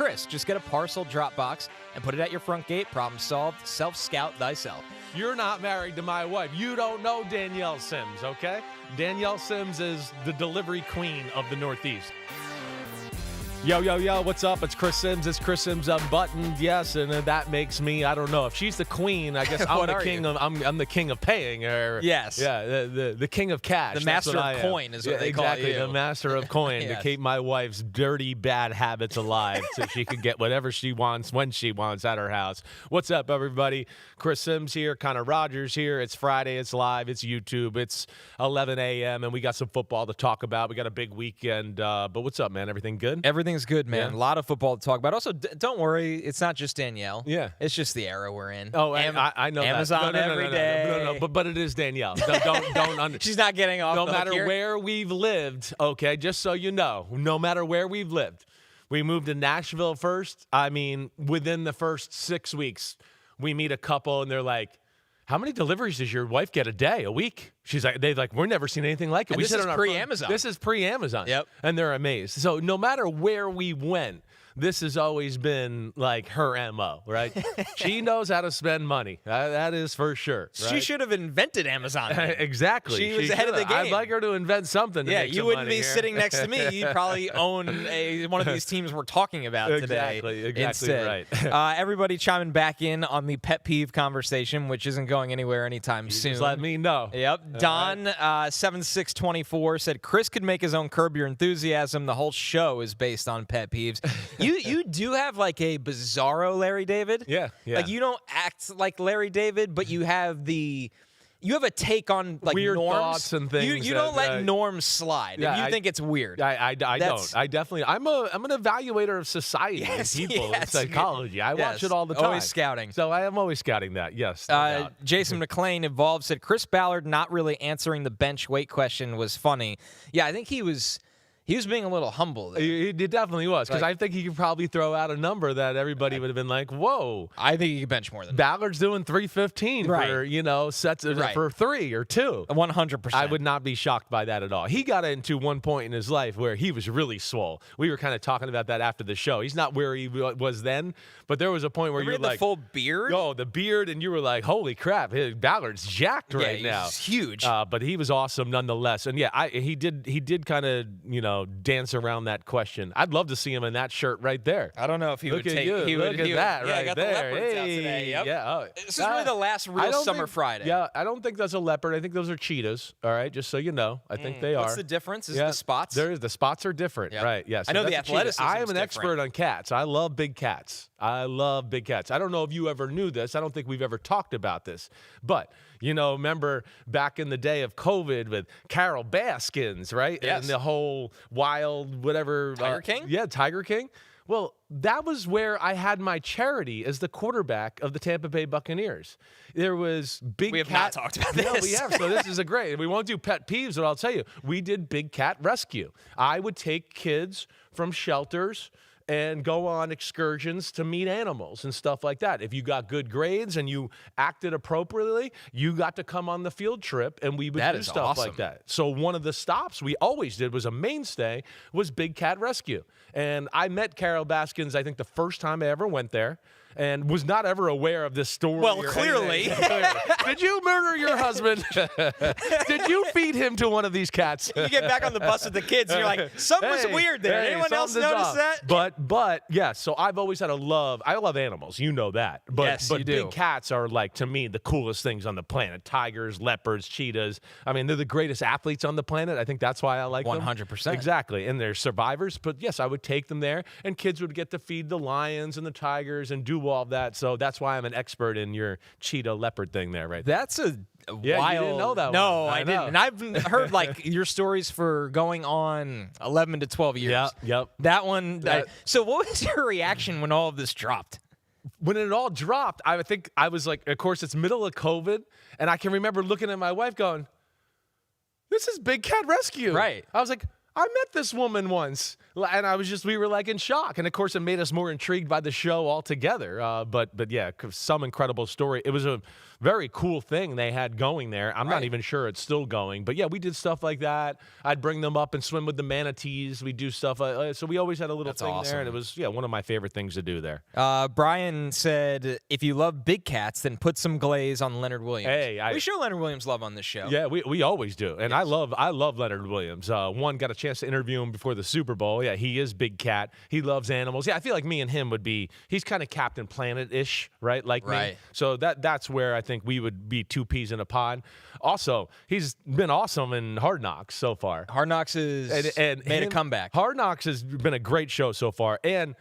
Chris. Just get a parcel drop box and put it at your front gate. Problem solved. Self-scout thyself. You're not married to my wife. You don't know Danielle Simms, okay? Danielle Simms is the delivery queen of the Northeast. Yo, what's up? It's Chris Simms. It's Chris Simms Unbuttoned. Yes, and that makes me, I don't know. If she's the queen, I guess I'm the king of I'm the king of paying. Or, yes. Yeah, the king of cash. The master of coin is what they call you. Exactly, the master of coin Yes. to keep my wife's dirty, bad habits alive so she can get whatever she wants when she wants at her house. What's up, everybody? Chris Simms here, Connor Rogers here. It's Friday. It's live. It's YouTube. It's 11 a.m., and we got some football to talk about. We got a big weekend. But what's up, man? Everything good? Everything's good, man. Yeah. A lot of football to talk about. Also, don't worry. It's not just Danielle. Yeah. It's just the era we're in. Oh, I know Amazon that. every day. No, but it is Danielle. Don't She's not getting off no the hook matter here. where we've lived, okay, just so you know, no matter where we've lived. We moved to Nashville first. I mean, within the first 6 weeks, we meet a couple, and they're like, how many deliveries does your wife get a day, a week? She's like, we're never seen anything like it. And We this sit is on our pre-Amazon. phone. This is pre-Amazon. Yep. And they're amazed. So no matter where we went, this has always been like her MO, right? She knows how to spend money. That is for sure. Right? She should have invented Amazon. Exactly. She was ahead of the game. I'd like her to invent something. To Yeah, make you some wouldn't money be here. sitting next to me. You'd probably own one of these teams we're talking about today. Exactly instead. right. Everybody chiming back in on the pet peeve conversation, which isn't going anywhere anytime soon. Just let me know. Yep. Don, 7624 said, Chris could make his own Curb Your Enthusiasm. The whole show is based on pet peeves. You do have like a bizarro Larry David. Yeah. Like you don't act like Larry David, but you have a take on like Weird norms. thoughts and things You don't that, let norms slide. yeah, If you think it's weird. I don't. I definitely. I'm an evaluator of society Yes, and people and yes. psychology. I watch Yes. it all the time. Always scouting. So I am always scouting that. Yes. no doubt. Jason McClain Evolved said Chris Ballard not really answering the bench weight question was funny. Yeah, I think he was being a little humble there. He definitely was, because I think he could probably throw out a number that everybody would have been like, "Whoa!" I think he could bench more than Ballard's doing 315 Right. for sets for 3 or 2. 100%. I would not be shocked by that at all. He got into one point in his life where he was really swole. We were kind of talking about that after the show. He's not where he was then, but there was a point where you were the like, full beard. "Oh, the beard," and you were like, "Holy crap, Ballard's jacked right he's now." huge. But he was awesome nonetheless. And yeah, he did kind of dance around that question. I'd love to see him in that shirt right there. I don't know if he Look would at take. you. He would, Look at he would, that yeah, right I got there. the leopards out today. Yep. Yeah. Oh, This is really the last real Summer Friday. Yeah, I don't think that's a leopard. I think those are cheetahs. All right, just so you know. I think they are. What's the difference? Is the spots? The spots are different, Yep. right? Yes. I know the that's a cheetah. athleticism I am is an different. expert on cats. I love big cats. I don't know if you ever knew this. I don't think we've ever talked about this. But, remember back in the day of COVID with Carol Baskins, right? Yes. And the whole wild whatever. Tiger King? Yeah, Tiger King. Well, that was where I had my charity as the quarterback of the Tampa Bay Buccaneers. There was big. We have cat. not talked about No, this. we have. So this is a great. We won't do pet peeves, but I'll tell you, we did big cat rescue. I would take kids from shelters and go on excursions to meet animals and stuff like that. If you got good grades and you acted appropriately, you got to come on the field trip, and we would That do is stuff awesome. like that. So one of the stops we always did was a mainstay was big cat rescue. And I met Carol Baskins, I think, the first time I ever went there, and was not ever aware of this story. Well, or clearly. anything. Did you murder your husband? Did you feed him to one of these cats? You get back on the bus with the kids, and you're like, something was weird there. Anyone else something's notice off. that? But yeah, so I've always had I love animals. You know that. But, Yes, but you do. big cats are, like, to me, the coolest things on the planet. Tigers, leopards, cheetahs. I mean, they're the greatest athletes on the planet. I think that's why I like them. 100%. Exactly. And they're survivors. But yes, I would take them there, and kids would get to feed the lions and the tigers and do all of that. So that's why I'm an expert in your cheetah leopard thing there, right? That's a Yeah, wild. you didn't know that No, one. I I didn't. know. And I've heard like your stories for going on 11 to 12 years. Yep. That one. So what was your reaction when all of this dropped? When it all dropped, I think I was like, of course, it's middle of COVID, and I can remember looking at my wife going, "This is Big Cat Rescue." Right. I was like, I met this woman once, and we were like in shock. And of course, it made us more intrigued by the show altogether. But yeah, some incredible story. It was a very cool thing they had going there. I'm not even sure it's still going. But yeah, we did stuff like that. I'd bring them up and swim with the manatees. We do stuff so we always had a little thing there. And it was, one of my favorite things to do there. Brian said, if you love big cats, then put some glaze on Leonard Williams. Hey, we show Leonard Williams love on this show. Yeah, we always do. And I love Leonard Williams. Got a chance to interview him before the Super Bowl. Yeah, he is big cat. He loves animals. Yeah, I feel like me and him he's kind of Captain Planet-ish, right? Like me. So that's where I think we would be two peas in a pod. Also, he's been awesome in Hard Knocks so far. Hard Knocks has made a comeback. Hard Knocks has been a great show so far. And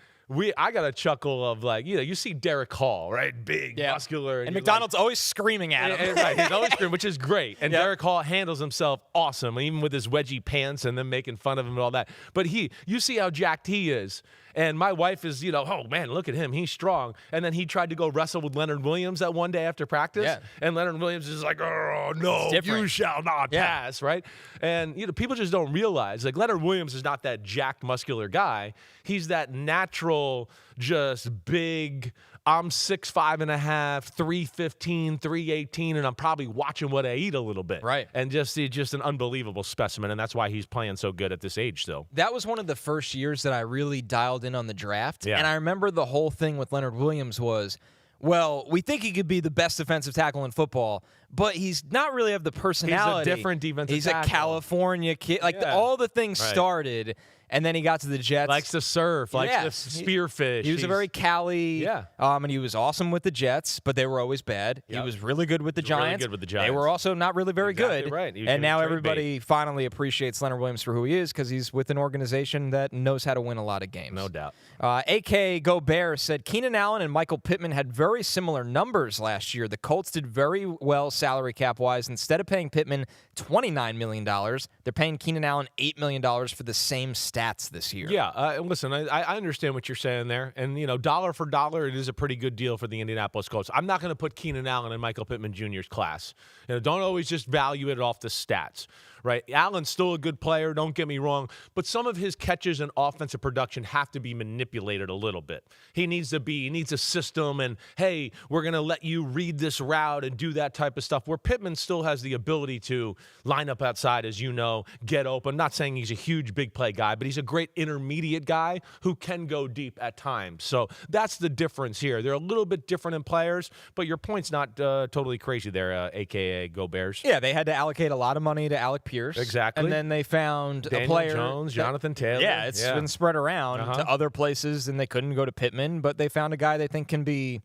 I got a chuckle of you see Derek Hall, right? Big, muscular. And McDonald's always screaming at him. Right, he's always screaming, which is great. And Derek Hall handles himself awesome, even with his wedgie pants and them making fun of him and all that. But you see how jacked he is. And my wife is, oh, man, look at him. He's strong. And then he tried to go wrestle with Leonard Williams that one day after practice. Yeah. And Leonard Williams is like, oh, no, you shall not pass, right? And, people just don't realize, Leonard Williams is not that jacked, muscular guy. He's that natural, just big, I'm 6'5.5", 315, 318, and I'm probably watching what I eat a little bit. Right. And just an unbelievable specimen, and that's why he's playing so good at this age still. That was one of the first years that I really dialed in on the draft. Yeah. And I remember the whole thing with Leonard Williams was, well, we think he could be the best defensive tackle in football, but he's not really of the personality. He's a different defensive He's tackle. A California kid. All the things started, and then he got to the Jets. Likes to surf, likes to spearfish. He was a very Cali, and he was awesome with the Jets, but they were always bad. Yep. He was really good with the Giants. Really good with the Giants. They were also not really very good. Right. And now everybody finally appreciates Leonard Williams for who he is because he's with an organization that knows how to win a lot of games. No doubt. AK Go Bears said Keenan Allen and Michael Pittman had very similar numbers last year. The Colts did very well salary cap-wise. Instead of paying Pittman $29 million, they're paying Keenan Allen $8 million for the same stats this year. Yeah, listen, I understand what you're saying there. And, dollar for dollar, it is a pretty good deal for the Indianapolis Colts. I'm not going to put Keenan Allen in Michael Pittman Jr.'s class. Don't always just value it off the stats. Right, Allen's still a good player, don't get me wrong, but some of his catches and offensive production have to be manipulated a little bit. He needs a system, and, hey, we're going to let you read this route and do that type of stuff, where Pittman still has the ability to line up outside, as you know, get open. Not saying he's a huge big play guy, but he's a great intermediate guy who can go deep at times. So that's the difference here. They're a little bit different in players, but your point's not totally crazy there, a.k.a. Go Bears. Yeah, they had to allocate a lot of money to Alec Pierce. Exactly. And then they found Daniel a player. Jones, Jonathan Taylor. Yeah, it's been spread around to other places, and they couldn't go to Pittman, but they found a guy they think can be,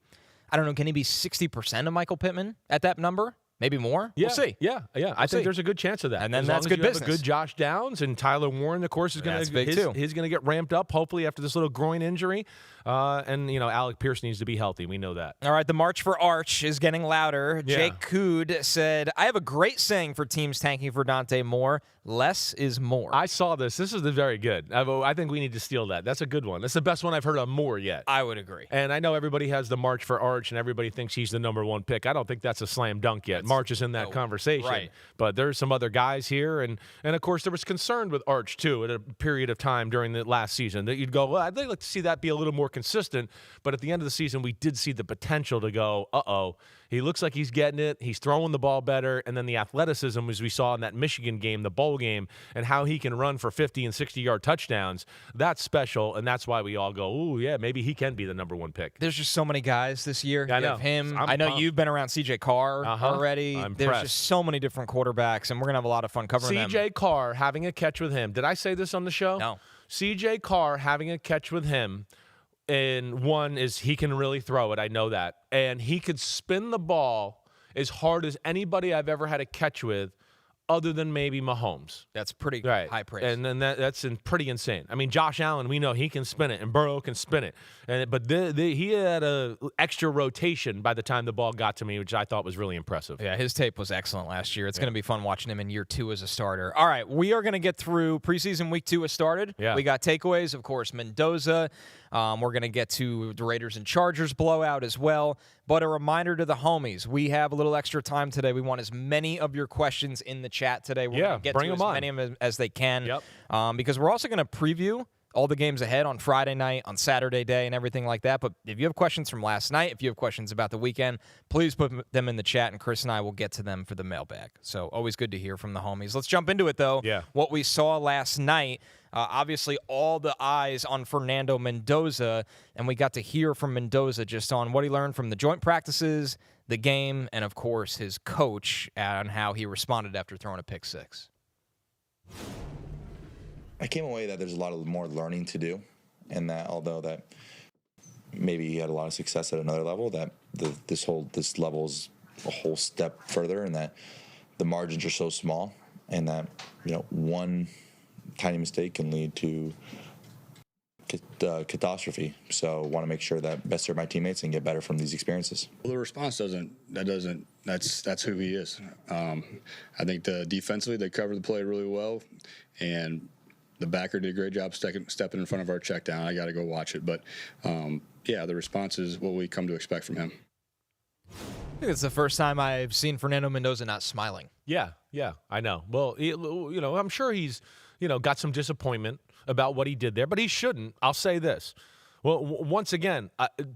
can he be 60% of Michael Pittman at that number? Maybe more? Yeah. We'll see. Yeah. I think there's a good chance of that. And then as that's long good as you business. Have a good Josh Downs, and Tyler Warren, of course, is going to he's going to get ramped up, hopefully, after this little groin injury. And, Alec Pierce needs to be healthy. We know that. All right, the March for Arch is getting louder. Yeah. Jake Cood said, I have a great saying for teams tanking for Dante Moore. Less is more. I saw this. This is very good. I think we need to steal that. That's a good one. That's the best one I've heard on Moore yet. I would agree. And I know everybody has the March for Arch, and everybody thinks he's the number one pick. I don't think that's a slam dunk yet. March is in that conversation. Right. But there's some other guys here. And of course, there was concern with Arch, too, at a period of time during the last season that you'd go, well, I'd like to see that be a little more consistent. But at the end of the season, we did see the potential to go, he looks like he's getting it. He's throwing the ball better. And then the athleticism, as we saw in that Michigan game, the bowl game, and how he can run for 50 and 60-yard touchdowns, that's special. And that's why we all go, ooh, yeah, maybe he can be the number one pick. There's just so many guys this year. I know. You have him. I know you've been around C.J. Carr already. There's just so many different quarterbacks, and we're going to have a lot of fun covering them. C.J. Carr having a catch with him. Did I say this on the show? No. C.J. Carr having a catch with him. And one is he can really throw it. I know that. And he could spin the ball as hard as anybody I've ever had a catch with, other than maybe Mahomes. That's pretty high praise. And then that's pretty insane. I mean, Josh Allen, we know he can spin it, and Burrow can spin it. But he had a extra rotation by the time the ball got to me, which I thought was really impressive. Yeah, his tape was excellent last year. It's going to be fun watching him in year 2 as a starter. All right, we are going to get through preseason week 2 has started. Yeah. We got takeaways, of course, Mendoza. We're going to get to the Raiders and Chargers blowout as well. But a reminder to the homies, we have a little extra time today. We want as many of your questions in the chat today. We're Yeah, going to get bring to as them on. many of them as they can. Yep. Because we're also going to preview all the games ahead on Friday night, on Saturday day, and everything like that. But if you have questions from last night, if you have questions about the weekend, please put them in the chat, and Chris and I will get to them for the mailbag. So always good to hear from the homies. Let's jump into it, though. Yeah. What we saw last night, obviously all the eyes on Fernando Mendoza, and we got to hear from Mendoza just on what he learned from the joint practices, the game, and, of course, his coach on how he responded after throwing a pick six. I came away that there's a lot of more learning to do, and that although that maybe he had a lot of success at another level, that this level is a whole step further, and that the margins are so small, and that one tiny mistake can lead to catastrophe. So want to make sure that best serve my teammates and get better from these experiences. Well, the response that's who he is. I think defensively they covered the play really well, and the backer did a great job stepping in front of our check down. I got to go watch it. But, the response is what we come to expect from him. I think it's the first time I've seen Fernando Mendoza not smiling. Yeah, I know. Well, I'm sure he's, got some disappointment about what he did there, but he shouldn't. I'll say this. Well, once again,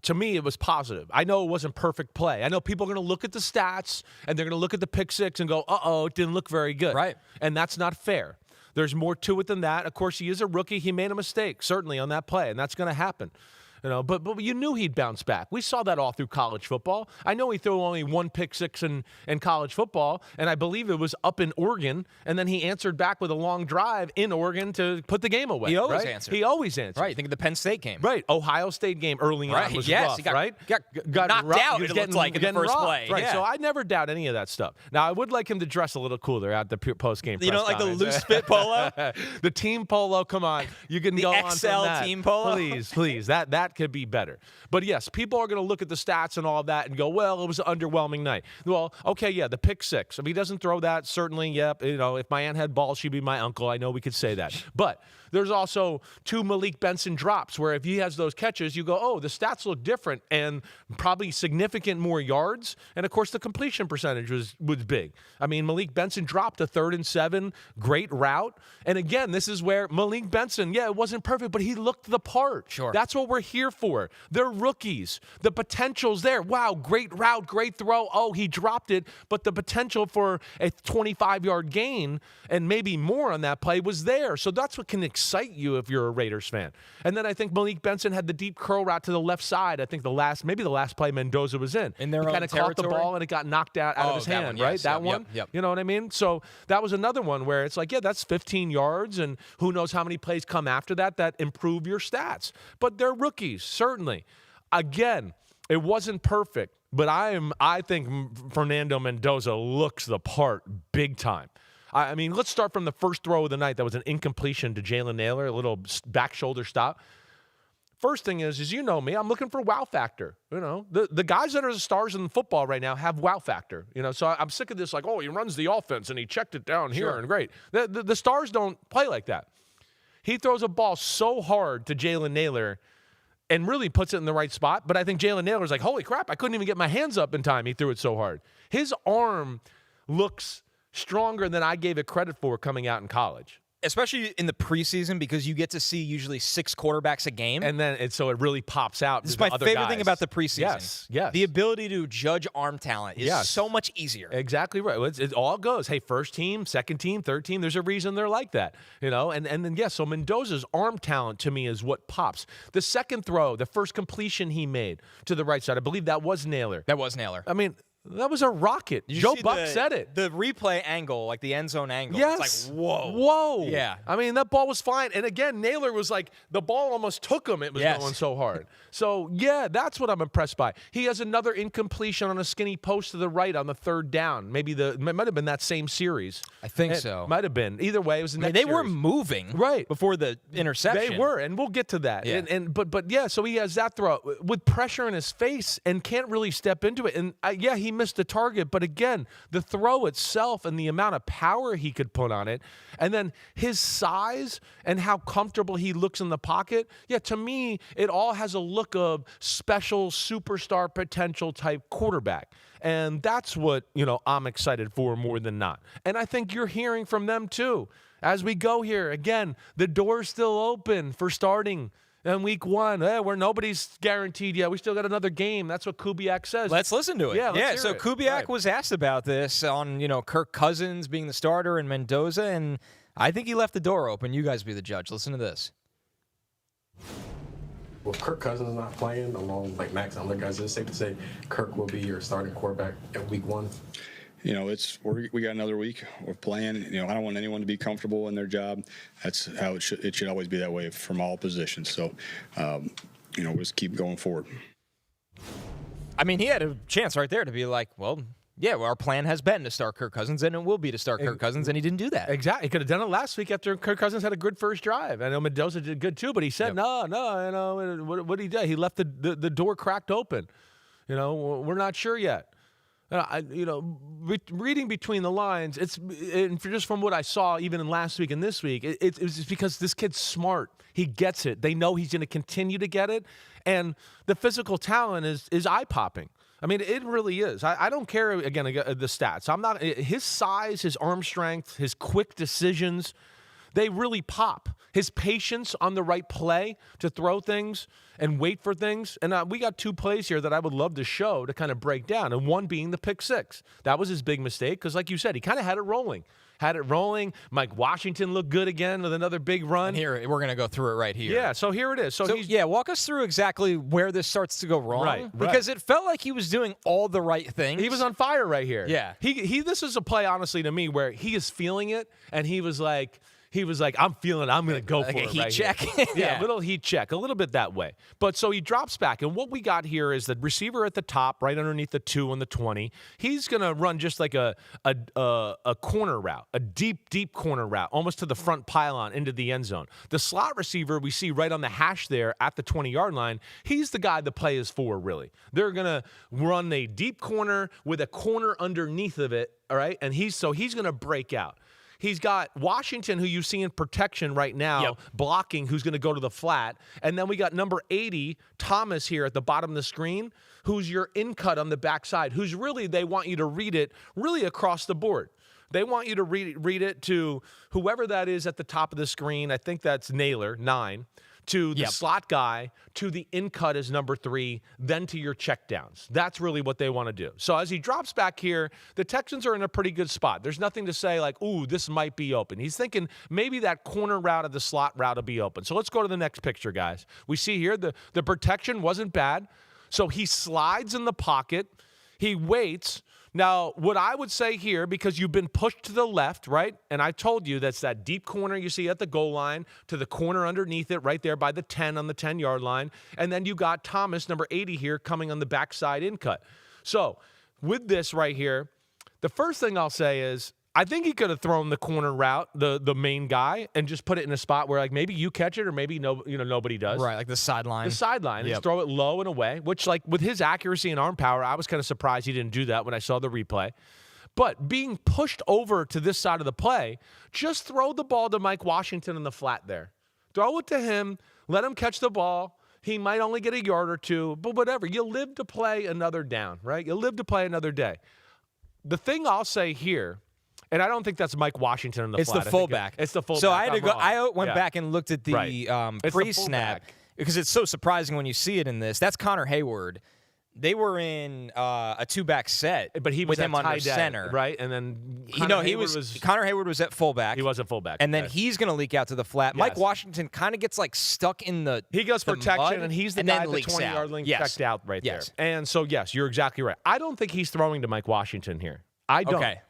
to me, it was positive. I know it wasn't perfect play. I know people are going to look at the stats, and they're going to look at the pick six and go, it didn't look very good. Right. And that's not fair. There's more to it than that. Of course, he is a rookie. He made a mistake, certainly, on that play, and that's going to happen. But you knew he'd bounce back. We saw that all through college football. I know he threw only one pick six in college football, and I believe it was up in Oregon, and then he answered back with a long drive in Oregon to put the game away. He always right? answered. He always answered. Right. Think of the Penn State game. Right. Ohio State game early on was yes, rough, he got, right? Got knocked rough. out, He was it looked like, in the first rough. play. Right. Yeah. So I never doubt any of that stuff. Now, I would like him to dress a little cooler at the post-game press like the conference. loose fit polo? The team polo, come on. You can go on XL from that. team polo? Please. That could be better. But yes, people are going to look at the stats and all that and go, well, it was an underwhelming night. Well, okay, yeah, the pick six. If he doesn't throw that, certainly, yep. If my aunt had balls, she'd be my uncle. I know we could say that. But there's also 2 Malik Benson drops where if he has those catches, you go, the stats look different and probably significant more yards. And, of course, the completion percentage was big. I mean, Malik Benson dropped a 3rd and 7, great route. And, again, this is where Malik Benson, it wasn't perfect, but he looked the part. Sure. That's what we're here for. They're rookies. The potential's there. Wow, great route, great throw. Oh, he dropped it, but the potential for a 25-yard gain and maybe more on that play was there. So that's what can excite you if you're a Raiders fan. And then I think Malik Benson had the deep curl route to the left side. I think the last play Mendoza was in. In their he own kind of caught the territory? ball and it got knocked out of his hand, one, right? yes. That Yep, one? yep. You know what I mean? So that was another one where it's like, that's 15 yards, and who knows how many plays come after that improve your stats. But they're rookies, certainly. Again, it wasn't perfect, but I think Fernando Mendoza looks the part big time. I mean, let's start from the first throw of the night. That was an incompletion to Jalen Naylor, a little back shoulder stop. First thing is you know me, I'm looking for wow factor. The guys that are the stars in football right now have wow factor. So I'm sick of this he runs the offense and he checked it down here and great. The stars don't play like that. He throws a ball so hard to Jalen Naylor and really puts it in the right spot. But I think Jalen Naylor's like, holy crap, I couldn't even get my hands up in time. He threw it so hard. His arm looks stronger than I gave it credit for coming out in college. Especially in the preseason, because you get to see usually 6 quarterbacks a game. And so it really pops out. This is my favorite thing about the preseason. Yes. The ability to judge arm talent is so much easier. Exactly right. It all goes. Hey, first team, second team, third team. There's a reason they're like that. And then, so Mendoza's arm talent to me is what pops. The second throw, the first completion he made to the right side, I believe that was Naylor. I mean, that was a rocket. Joe Buck said it. The replay angle, like the end zone angle. Yes. It's like, whoa. Whoa. Yeah. I mean, that ball was fine. And again, Naylor was like, the ball almost took him. It was going so hard. So, that's what I'm impressed by. He has another incompletion on a skinny post to the right on the 3rd down. It might have been that same series. I think so. Might have been. Either way, it was the next They series. were moving before the interception. They were, and we'll get to that. Yeah. So he has that throw with pressure in his face and can't really step into it. And he missed the target. But again, the throw itself and the amount of power he could put on it, and then his size and how comfortable he looks in the pocket, to me, it all has a look of special superstar potential type quarterback. And that's what, I'm excited for more than not. And I think you're hearing from them too. As we go here, again, the door's still open for starting in week 1, where nobody's guaranteed yet. We still got another game. That's what Kubiak says. Let's listen to it. Yeah, So Kubiak was asked about this on, Kirk Cousins being the starter and Mendoza, and I think he left the door open. You guys be the judge. Listen to this. With Kirk Cousins not playing, along like Max and other guys, is it safe to say Kirk will be your starting quarterback at week 1? We got another week. We're playing. I don't want anyone to be comfortable in their job. That's how it should always be that way from all positions. So, we'll just keep going forward. I mean, he had a chance right there to be like, well, yeah, our plan has been to start Kirk Cousins, and it will be to start Kirk Cousins, and he didn't do that. Exactly. He could have done it last week after Kirk Cousins had a good first drive. I know Mendoza did good too, but he said, no, what did he do? He left the door cracked open. We're not sure yet. Reading between the lines, just from what I saw even in last week and this week, it's because this kid's smart. He gets it. They know he's going to continue to get it, and the physical talent is eye-popping. I mean, it really is. I don't care, again, the stats. His size, his arm strength, his quick decisions, they really pop. His patience on the right play to throw things and wait for things. And we got 2 plays here that I would love to show to kind of break down, and one being the pick 6. That was his big mistake because, like you said, he kind of had it rolling. Mike Washington looked good again with another big run. And here, we're going to go through it right here. Yeah, so here it is. So walk us through exactly where this starts to go wrong. Right. Because it felt like he was doing all the right things. He was on fire right here. Yeah. This is a play, honestly, to me, where he is feeling it, and he was like, I'm feeling it. I'm going to go for a it heat right check. here. Yeah, a little heat check, a little bit that way. But so he drops back, and what we got here is the receiver at the top, right underneath the 2 and the 20. He's going to run just like a corner route, a deep corner route, almost to the front pylon into the end zone. The slot receiver we see right on the hash there at the 20-yard line, he's the guy the play is for, really. They're going to run a deep corner with a corner underneath of it, all right? And he's going to break out. He's got Washington, who you see in protection right now, blocking, who's going to go to the flat. And then we got number 80, Thomas, here at the bottom of the screen, who's your in-cut on the backside, who's really, they want you to read it really across the board. They want you to read it to whoever that is at the top of the screen. I think that's Naylor, 9. To the slot guy, to the in-cut is number 3, then to your checkdowns. That's really what they want to do. So as he drops back here, the Texans are in a pretty good spot. There's nothing to say like, ooh, this might be open. He's thinking maybe that corner route of the slot route will be open. So let's go to the next picture, guys. We see here the protection wasn't bad. So he slides in the pocket. He waits. Now, what I would say here, because you've been pushed to the left, right? And I told you that's that deep corner you see at the goal line to the corner underneath it right there by the 10 on the 10-yard line. And then you got Thomas, number 80 here, coming on the backside in cut. So with this right here, the first thing I'll say is I think he could have thrown the corner route, the main guy, and just put it in a spot where like maybe you catch it or maybe nobody does. Right, like the sideline. The sideline. Just throw it low and away, which like with his accuracy and arm power, I was kind of surprised he didn't do that when I saw the replay. But being pushed over to this side of the play, just throw the ball to Mike Washington in the flat there. Throw it to him, let him catch the ball. He might only get a yard or 2, but whatever. You live to play another down, right? You live to play another day. The thing I'll say here, and I don't think that's Mike Washington in the flat. It's the fullback. It's the fullback. So I had to go. Wrong. I went back and looked at the It's pre-snap the because it's so surprising when you see it in this. That's Connor Hayward. They were in a 2-back set, but he was with him at under tight end, center, right? And then Connor Hayward was at fullback. He was at fullback, and then he's going to leak out to the flat. Yes. Mike Washington kind of gets like stuck in the. He goes the protection, mud, and he's the and guy then at the leaks 20-yard out. line Yes. checked out right Yes. there. And so yes, you're exactly right. I don't think he's throwing to Mike Washington here. I don't. Okay.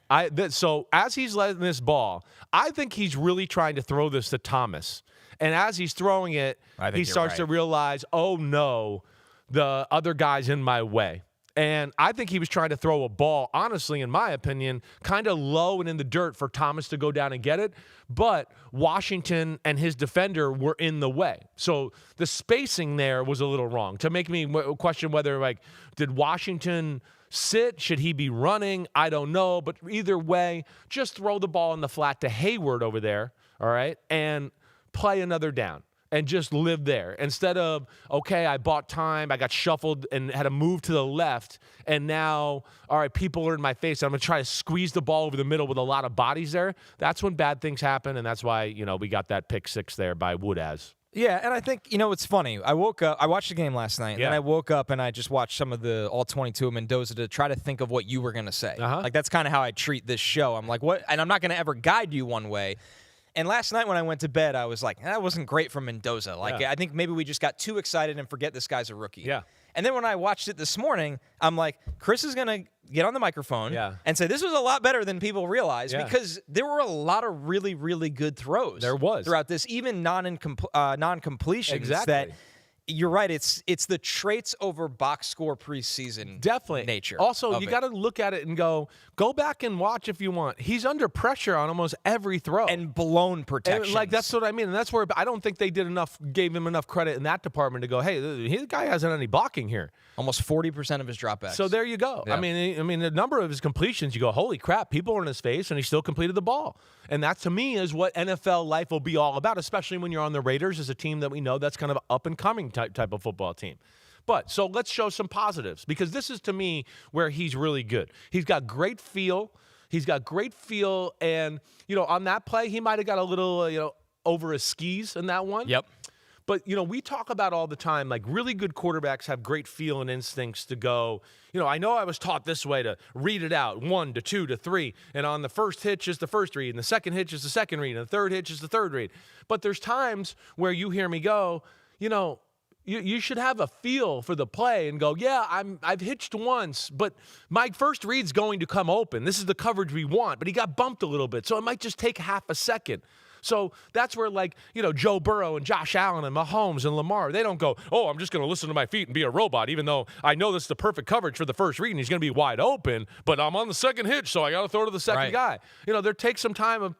So as he's letting this ball, I think he's really trying to throw this to Thomas. And as he's throwing it, he starts to realize, oh no, the other guy's in my way. And I think he was trying to throw a ball, honestly, in my opinion, kind of low and in the dirt for Thomas to go down and get it. But Washington and his defender were in the way. So the spacing there was a little wrong to make me question whether, like, did Washington sit? Should he be running? I don't know. But either way, just throw the ball in the flat to Hayward over there, all right, and play another down. and just live there instead of, okay, I bought time, I got shuffled and had to move to the left, and now, all right, people are in my face. I'm going to try to squeeze the ball over the middle with a lot of bodies there. That's when bad things happen, and that's why, we got that pick six there by Woodaz. Yeah, and I think, it's funny. I woke up, I watched the game last night, and then I woke up and I just watched some of the all 22 of Mendoza to try to think of what you were going to say. Like, that's kind of how I treat this show. I'm like, what? And I'm not going to ever guide you one way. And last night when I went to bed, I was like, that wasn't great from Mendoza. Like, I think maybe we just got too excited and forget this guy's a rookie. Yeah. And then when I watched it this morning, I'm like, Chris is going to get on the microphone and say this was a lot better than people realize because there were a lot of really, really good throws. There was. Throughout this, even non-completions that you're right. It's the traits over box score preseason nature. Also, you got to look at it and go back and watch if you want. He's under pressure on almost every throw. And blown protection. Like, that's what I mean. And that's where I don't think they gave him enough credit in that department to go, hey, the guy hasn't any blocking here. Almost 40% of his dropbacks. So there you go. Yeah. I mean, the number of his completions, you go, holy crap, people are in his face, and he still completed the ball. And that, to me, is what NFL life will be all about, especially when you're on the Raiders as a team that we know that's kind of up-and-coming type of football team. But so let's show some positives, because this is, to me, where he's really good. He's got great feel. And, on that play, he might have got a little, over his skis in that one. Yep. But, we talk about all the time, like, really good quarterbacks have great feel and instincts to go, I know I was taught this way to read it out, 1 to 2 to 3, and on the first hitch is the first read, and the second hitch is the second read, and the third hitch is the third read. But there's times where you hear me go, you should have a feel for the play and go, yeah, I've hitched once, but my first read's going to come open. This is the coverage we want, but he got bumped a little bit, so it might just take half a second. So that's where, like, Joe Burrow and Josh Allen and Mahomes and Lamar, they don't go, I'm just going to listen to my feet and be a robot, even though I know this is the perfect coverage for the first read and he's going to be wide open, but I'm on the second hitch, so I got to throw to the second guy. There takes some time of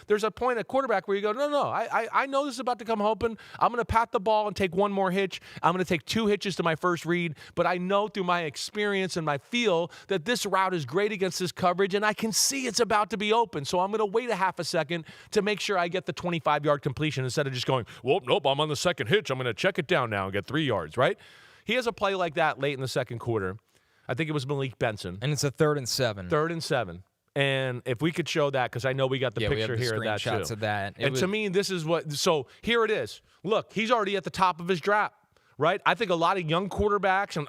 there's a point at quarterback where you go, no, I know this is about to come open. I'm going to pat the ball and take one more hitch. I'm going to take 2 hitches to my first read, but I know through my experience and my feel that this route is great against this coverage, and I can see it's about to be open, so I'm going to wait a half a second to make sure I get the 25-yard completion instead of just going, well, nope, I'm on the second hitch. I'm going to check it down now and get 3 yards, right? He has a play like that late in the second quarter. I think it was Malik Benson. And it's a 3rd and 7. 3rd and 7. And if we could show that, because I know we got the picture we have here of that, screenshots too. Of that. To me, this is what – so here it is. Look, he's already at the top of his draft. Right? I think a lot of young quarterbacks and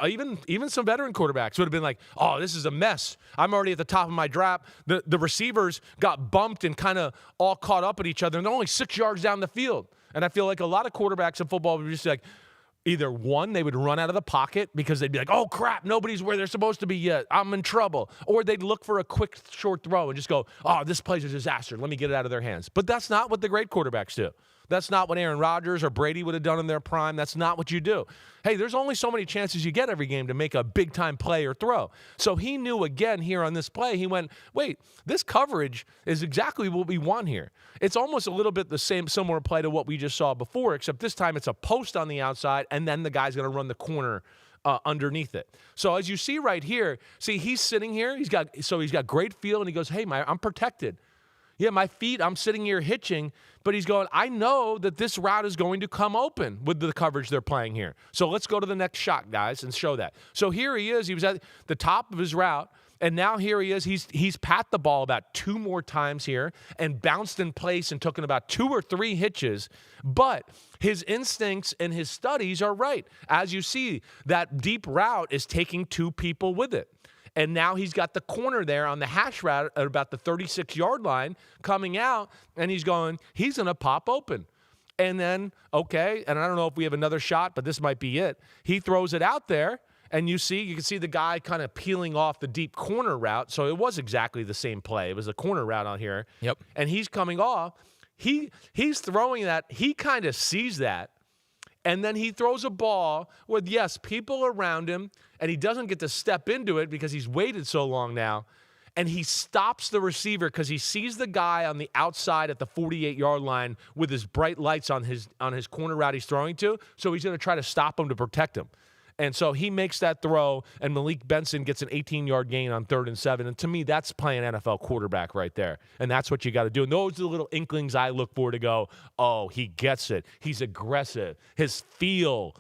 even some veteran quarterbacks would have been like, this is a mess. I'm already at the top of my draft. The receivers got bumped and kind of all caught up at each other, and they're only 6 yards down the field. And I feel like a lot of quarterbacks in football would be just like, either one, they would run out of the pocket because they'd be like, oh, crap, nobody's where they're supposed to be yet. I'm in trouble. Or they'd look for a quick, short throw and just go, this play's a disaster. Let me get it out of their hands. But that's not what the great quarterbacks do. That's not what Aaron Rodgers or Brady would have done in their prime. That's not what you do. Hey, there's only so many chances you get every game to make a big-time play or throw. So he knew again here on this play, he went, wait, this coverage is exactly what we want here. It's almost a little bit the same, similar play to what we just saw before, except this time it's a post on the outside, and then the guy's going to run the corner underneath it. So as you see right here, he's sitting here. He's got great feel, and he goes, hey, I'm protected. Yeah, my feet, I'm sitting here hitching, but he's going, I know that this route is going to come open with the coverage they're playing here. So let's go to the next shot, guys, and show that. So here he is. He was at the top of his route, and now here he is. He's pat the ball about 2 more times here and bounced in place and took in about 2 or 3 hitches. But his instincts and his studies are right. As you see, that deep route is taking 2 people with it. And now he's got the corner there on the hash route at about the 36-yard line coming out, and he's going to pop open. And then, okay, and I don't know if we have another shot, but this might be it. He throws it out there, and you can see the guy kind of peeling off the deep corner route. So it was exactly the same play. It was a corner route on here. Yep. And he's coming off. He's throwing that. He kind of sees that. And then he throws a ball with, yes, people around him, and he doesn't get to step into it because he's waited so long now. And he stops the receiver because he sees the guy on the outside at the 48-yard line with his bright lights on his corner route he's throwing to. So he's going to try to stop him to protect him. And so he makes that throw, and Malik Benson gets an 18-yard gain on 3rd and 7. And to me, that's playing NFL quarterback right there. And that's what you got to do. And those are the little inklings I look for to go, oh, he gets it. He's aggressive. His feel,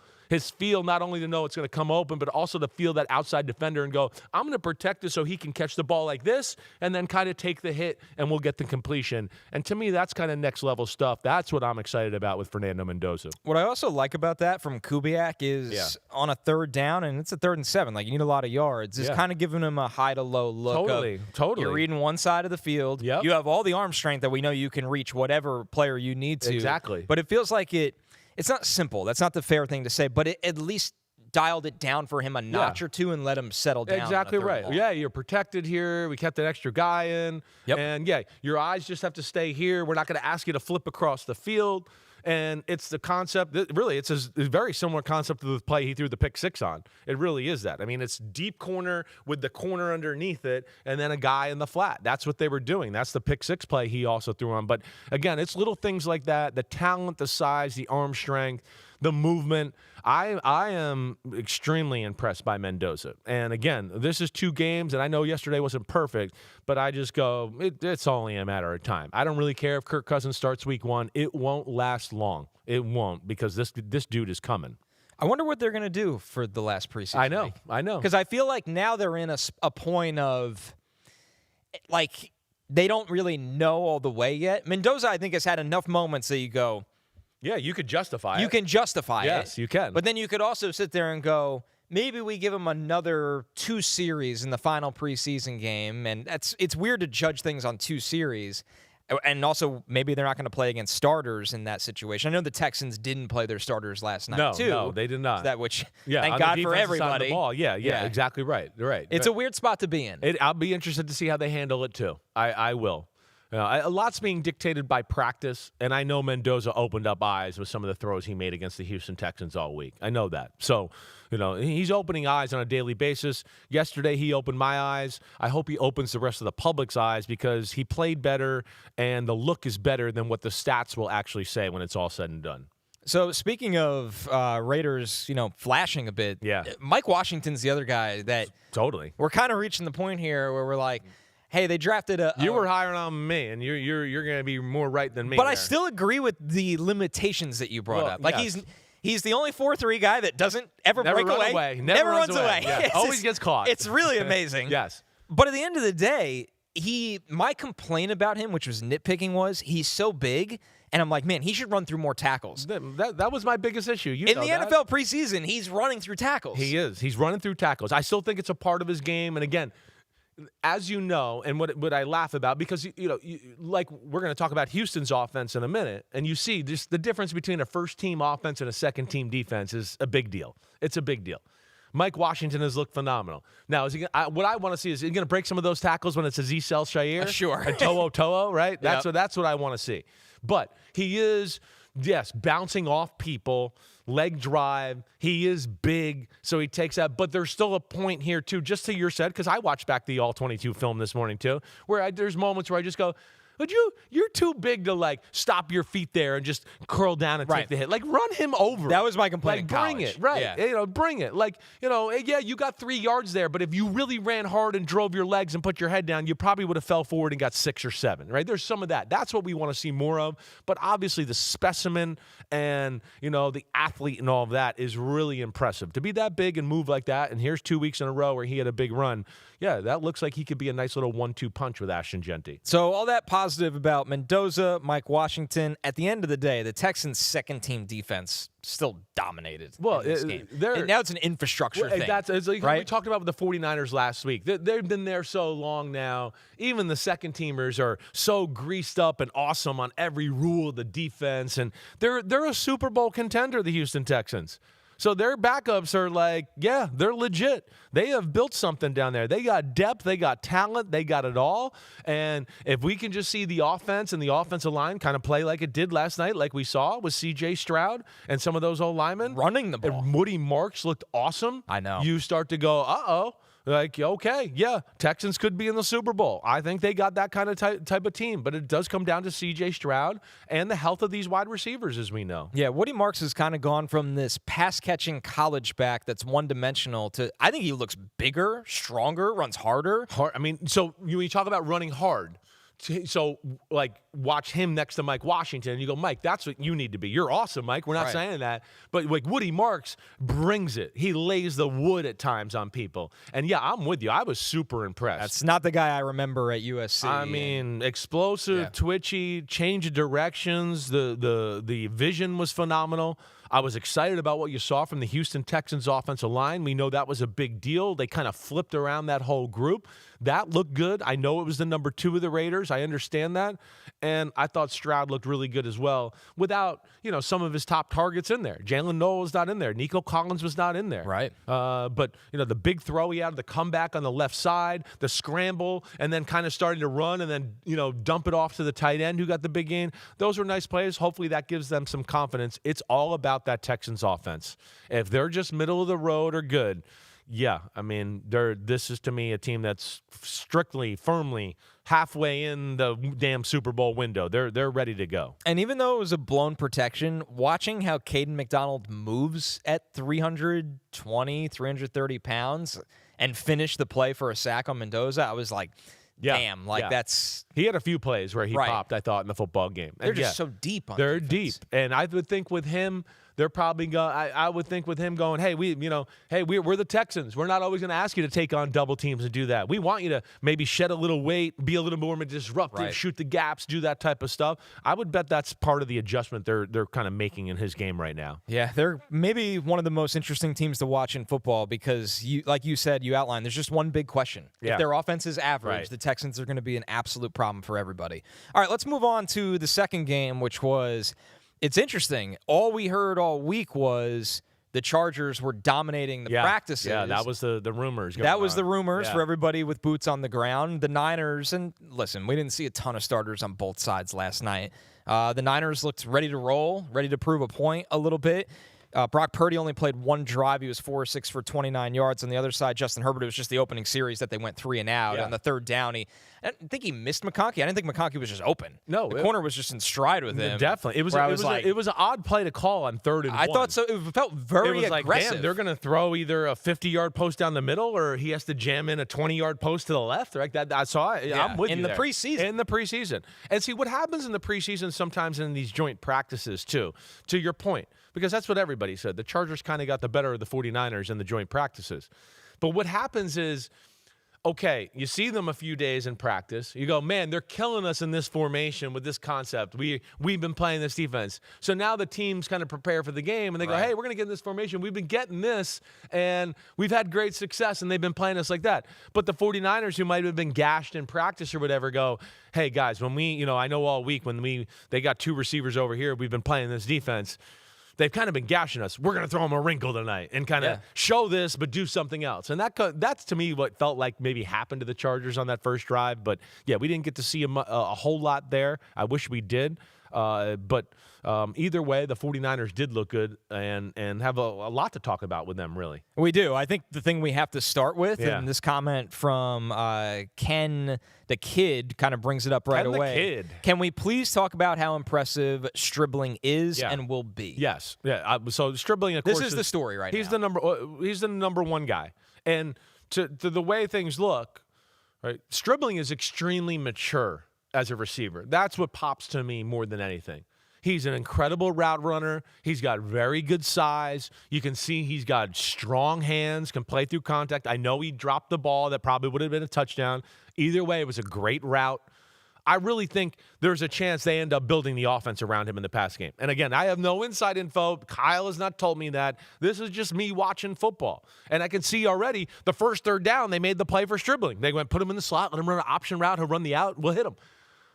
not only to know it's going to come open, but also to feel that outside defender and go, I'm going to protect it so he can catch the ball like this and then kind of take the hit and we'll get the completion. And to me, that's kind of next level stuff. That's what I'm excited about with Fernando Mendoza. What I also like about that from Kubiak is on a 3rd down, and it's a 3rd and 7, like you need a lot of yards, is kind of giving him a high to low look. Totally. You're reading one side of the field. Yep. You have all the arm strength that we know you can reach whatever player you need to. Exactly. But it feels like it's not simple. That's not the fair thing to say, but it at least dialed it down for him a notch or two and let him settle down. Exactly right. Ball. Yeah, you're protected here. We kept an extra guy in. Yep. And, your eyes just have to stay here. We're not going to ask you to flip across the field. And it's the concept that really it's a very similar concept to the play he threw the pick 6 on. It really is that. I mean, it's deep corner with the corner underneath it and then a guy in the flat. That's what they were doing. That's the pick 6 play he also threw on. But again, it's little things like that, the talent, the size, the arm strength, the movement. I am extremely impressed by Mendoza. And again, this is 2 games, and I know yesterday wasn't perfect, but I just go, it's only a matter of time. I don't really care if Kirk Cousins starts week 1. It won't last long. It won't, because this dude is coming. I wonder what they're going to do for the last preseason week. I know. Because I feel like now they're in a point of, like, they don't really know all the way yet. Mendoza, I think, has had enough moments that you go, yeah, you could justify it. You can justify it. Yes, you can. But then you could also sit there and go, maybe we give him another 2 series in the final preseason game. And it's weird to judge things on 2 series. And also, maybe they're not going to play against starters in that situation. I know the Texans didn't play their starters last night, too. No, they did not. Thank God for everybody. The ball. Yeah, exactly right. Right. It's a weird spot to be in. I'll be interested to see how they handle it, too. I will. A lot's being dictated by practice, and I know Mendoza opened up eyes with some of the throws he made against the Houston Texans all week. I know that. So, he's opening eyes on a daily basis. Yesterday, he opened my eyes. I hope he opens the rest of the public's eyes because he played better, and the look is better than what the stats will actually say when it's all said and done. So, speaking of Raiders, flashing a bit, Mike Washington's the other guy that totally. We're kind of reaching the point here where we're like, hey, they drafted You were higher on me, and you're going to be more right than me. But there. I still agree with the limitations that you brought up. Like yes. he's the only 4-3 guy that doesn't ever break away. Never runs away. Yeah. Always gets caught. It's really amazing. Yes. But at the end of the day, my complaint about him, which was nitpicking, was he's so big. And I'm like, man, he should run through more tackles. That was my biggest issue. In the NFL preseason, he's running through tackles. He is. He's running through tackles. I still think it's a part of his game. And again, as you know, and what I laugh about, because, like we're going to talk about Houston's offense in a minute, and you see just the difference between a first-team offense and a second-team defense is a big deal. It's a big deal. Mike Washington has looked phenomenal. Now, what I want to see is he going to break some of those tackles when it's a Zcel Shair? Sure. A To'o, right? That's what I want to see. But he is, yes, bouncing off people, leg drive. He is big, so he takes that. But there's still a point here, too, just to your set, because I watched back the All-22 film this morning, too, where there's moments where I just go, you're too big to, stop your feet there and just curl down and take the hit. Run him over. That was my complaint in bring college. it. Right. Yeah. Bring it. You got 3 yards there, but if you really ran hard and drove your legs and put your head down, you probably would have fell forward and got 6 or 7, right? There's some of that. That's what we want to see more of. But obviously the specimen and, the athlete and all of that is really impressive. To be that big and move like that, and here's 2 weeks in a row where he had a big run, that looks like he could be a nice little 1-2 punch with Ashton Genty. So all that positive about Mendoza, Mike Washington. At the end of the day, the Texans' second-team defense still dominated in this game. And now it's an infrastructure thing. It's like right? we talked about with the 49ers last week. They've been there so long now. Even the second-teamers are so greased up and awesome on every rule of the defense. And they're a Super Bowl contender, the Houston Texans. So their backups are they're legit. They have built something down there. They got depth. They got talent. They got it all. And if we can just see the offense and the offensive line kind of play like it did last night, like we saw with C.J. Stroud and some of those old linemen. Running the ball. And Woody Marks looked awesome. I know. You start to go, Like, okay, yeah, Texans could be in the Super Bowl. I think they got that kind of type of team, but it does come down to C.J. Stroud and the health of these wide receivers, as we know. Yeah, Woody Marks has kind of gone from this pass-catching college back that's one-dimensional to, I think he looks bigger, stronger, runs harder. I mean, so you talk about running hard. So, like, watch him next to Mike Washington, and you go, Mike, that's what you need to be. You're awesome, Mike. We're not saying that. But, like, Woody Marks brings it. He lays the wood at times on people. And, yeah, I'm with you. I was super impressed. That's not the guy I remember at USC. I mean, explosive, twitchy, change of directions. The vision was phenomenal. I was excited about what you saw from the Houston Texans offensive line. We know that was a big deal. They kind of flipped around that whole group. That looked good. I know it was the number 2 of the Raiders. I understand that. And I thought Stroud looked really good as well without, some of his top targets in there. Jalen Noel was not in there. Nico Collins was not in there. Right. But, the big throw he had, the comeback on the left side, the scramble, and then kind of starting to run and then, dump it off to the tight end who got the big gain. Those were nice plays. Hopefully that gives them some confidence. It's all about that Texans offense. If they're just middle of the road or good, yeah, I mean, this is to me a team that's strictly, firmly halfway in the damn Super Bowl window. They're ready to go. And even though it was a blown protection, watching how Caden McDonald moves at 320, 330 pounds and finish the play for a sack on Mendoza, I was like, damn, that's... He had a few plays where he popped, I thought, in the football game. They're just so deep on They're defense. deep. And I would think with him, they're probably going. I would think with him going, hey, we're the Texans. We're not always going to ask you to take on double teams and do that. We want you to maybe shed a little weight, be a little more disruptive, shoot the gaps, do that type of stuff. I would bet that's part of the adjustment they're kind of making in his game right now. Yeah, they're maybe one of the most interesting teams to watch in football because, like you said, you outlined, there's just one big question. Yeah. If their offense is average, the Texans are going to be an absolute problem for everybody. All right, let's move on to the second game, which was... It's interesting. All we heard all week was the Chargers were dominating the practices. Yeah, that was the rumors. That was the rumors for everybody with boots on the ground. The Niners, and listen, we didn't see a ton of starters on both sides last night. The Niners looked ready to roll, ready to prove a point a little bit. Brock Purdy only played one drive. He was 4-6 for 29 yards. On the other side, Justin Herbert, it was just the opening series that they went 3 and out. On the third down, I didn't think he missed McConkey. I didn't think McConkey was just open. No. The corner was just in stride with him. Definitely. It was an odd play to call on 3rd and 1. I thought so. It felt very aggressive. Like, damn, they're going to throw either a 50-yard post down the middle or he has to jam in a 20-yard post to the left. Right? I saw it. Yeah, I'm with you in the preseason. In the preseason. And see, what happens in the preseason sometimes in these joint practices, too, to your point, because that's what everybody said. The Chargers kind of got the better of the 49ers in the joint practices. But what happens is, okay, you see them a few days in practice. You go, man, they're killing us in this formation with this concept. We've been playing this defense. So now the teams kind of prepare for the game, and they go, hey, we're going to get in this formation. We've been getting this, and we've had great success, and they've been playing us like that. But the 49ers, who might have been gashed in practice or whatever, go, hey, guys, when I know all week when they got 2 receivers over here, we've been playing this defense. They've kind of been gashing us. We're going to throw them a wrinkle tonight and kind of show this but do something else. And that's, to me, what felt like maybe happened to the Chargers on that first drive. But, yeah, we didn't get to see a whole lot there. I wish we did. But either way, the 49ers did look good and have a lot to talk about with them, really. We do. I think the thing we have to start with, and this comment from Ken the Kid kind of brings it up right away. Ken the Kid. Can we please talk about how impressive Stribling is and will be? Yes. Yeah. So Stribling, of course, this is the story right now. He's the number 1 guy. And to the way things look, right, Stribling is extremely mature as a receiver. That's what pops to me more than anything. He's an incredible route runner. He's got very good size. You can see he's got strong hands, can play through contact. I know he dropped the ball. That probably would have been a touchdown. Either way, it was a great route. I really think there's a chance they end up building the offense around him in the pass game. And again, I have no inside info. Kyle has not told me that. This is just me watching football. And I can see already the first 3rd down, they made the play for Stribling. They went, put him in the slot, let him run an option route. He'll run the out. We'll hit him.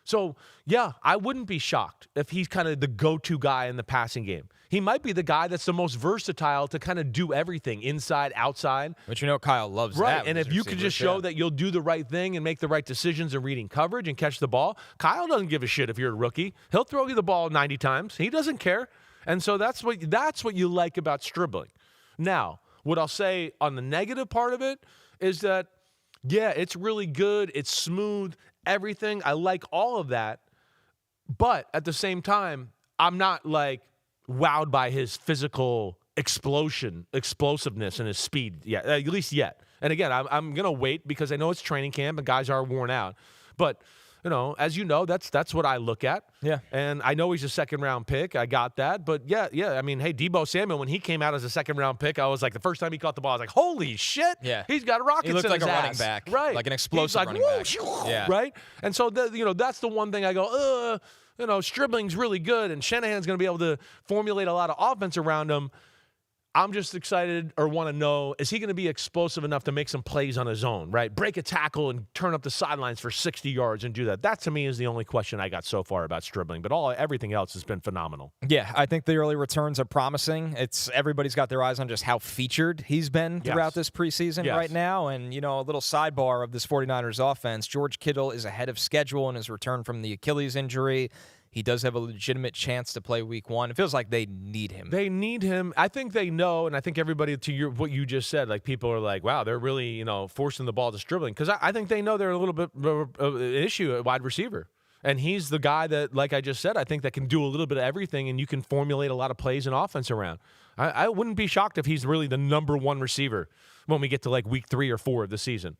So, yeah, I wouldn't be shocked if he's kind of the go-to guy in the passing game. He might be the guy that's the most versatile to kind of do everything, inside, outside. But Kyle loves that. Right, and if you could just show that you'll do the right thing and make the right decisions in reading coverage and catch the ball, Kyle doesn't give a shit if you're a rookie. He'll throw you the ball 90 times. He doesn't care. And so that's what you like about Stribling. Now, what I'll say on the negative part of it is that, yeah, it's really good. It's smooth, everything. I like all of that. But at the same time, I'm not like wowed by his physical explosiveness and his speed yet, at least yet. And again, I'm going to wait because I know it's training camp and guys are worn out. But, as you know, that's what I look at. Yeah. And I know he's a second-round pick. I got that. But, yeah, I mean, hey, Deebo Samuel, when he came out as a second-round pick, I was like, the first time he caught the ball, I was like, holy shit. Yeah. He's got rockets in his ass. He looked like a running back. Right. Like an explosive He's like, running back. whoosh, Yeah. Right? And so, that's the one thing I go, Stribling's really good, and Shanahan's going to be able to formulate a lot of offense around him. I'm just excited or want to know, is he going to be explosive enough to make some plays on his own, right? Break a tackle and turn up the sidelines for 60 yards and do that. That, to me, is the only question I got so far about Stribling. But everything else has been phenomenal. Yeah, I think the early returns are promising. Everybody's got their eyes on just how featured he's been throughout this preseason right now. And, a little sidebar of this 49ers offense, George Kittle is ahead of schedule in his return from the Achilles injury. He does have a legitimate chance to play week 1. It feels like they need him. They need him. I think they know, and I think everybody, to what you just said, like people are like, wow, they're really, forcing the ball to Stribling. Because I think they know they're a little bit of an issue at wide receiver. And he's the guy that, like I just said, I think that can do a little bit of everything, and you can formulate a lot of plays and offense around. I wouldn't be shocked if he's really the number 1 receiver when we get to like week 3 or 4 of the season.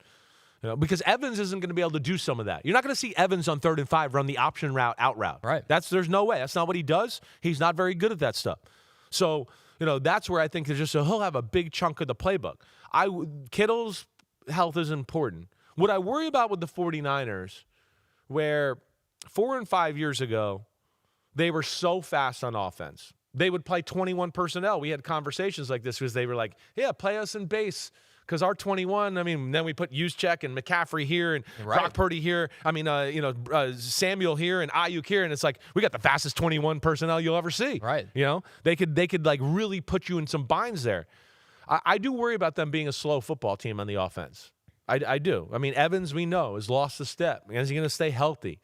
Because Evans isn't going to be able to do some of that. You're not going to see Evans on 3rd and 5 run the option route, out route. Right. There's no way. That's not what he does. He's not very good at that stuff. So, that's where I think he'll have a big chunk of the playbook. Kittle's health is important. What I worry about with the 49ers, where 4 and 5 years ago, they were so fast on offense. They would play 21 personnel. We had conversations like this because they were like, yeah, play us in base. Because our 21, then we put Juszczyk and McCaffrey here and Brock Purdy here. Samuel here and Ayuk here. And it's like, we got the fastest 21 personnel you'll ever see. Right. They could like really put you in some binds there. I do worry about them being a slow football team on the offense. I do. Evans, we know, has lost a step. Is he going to stay healthy?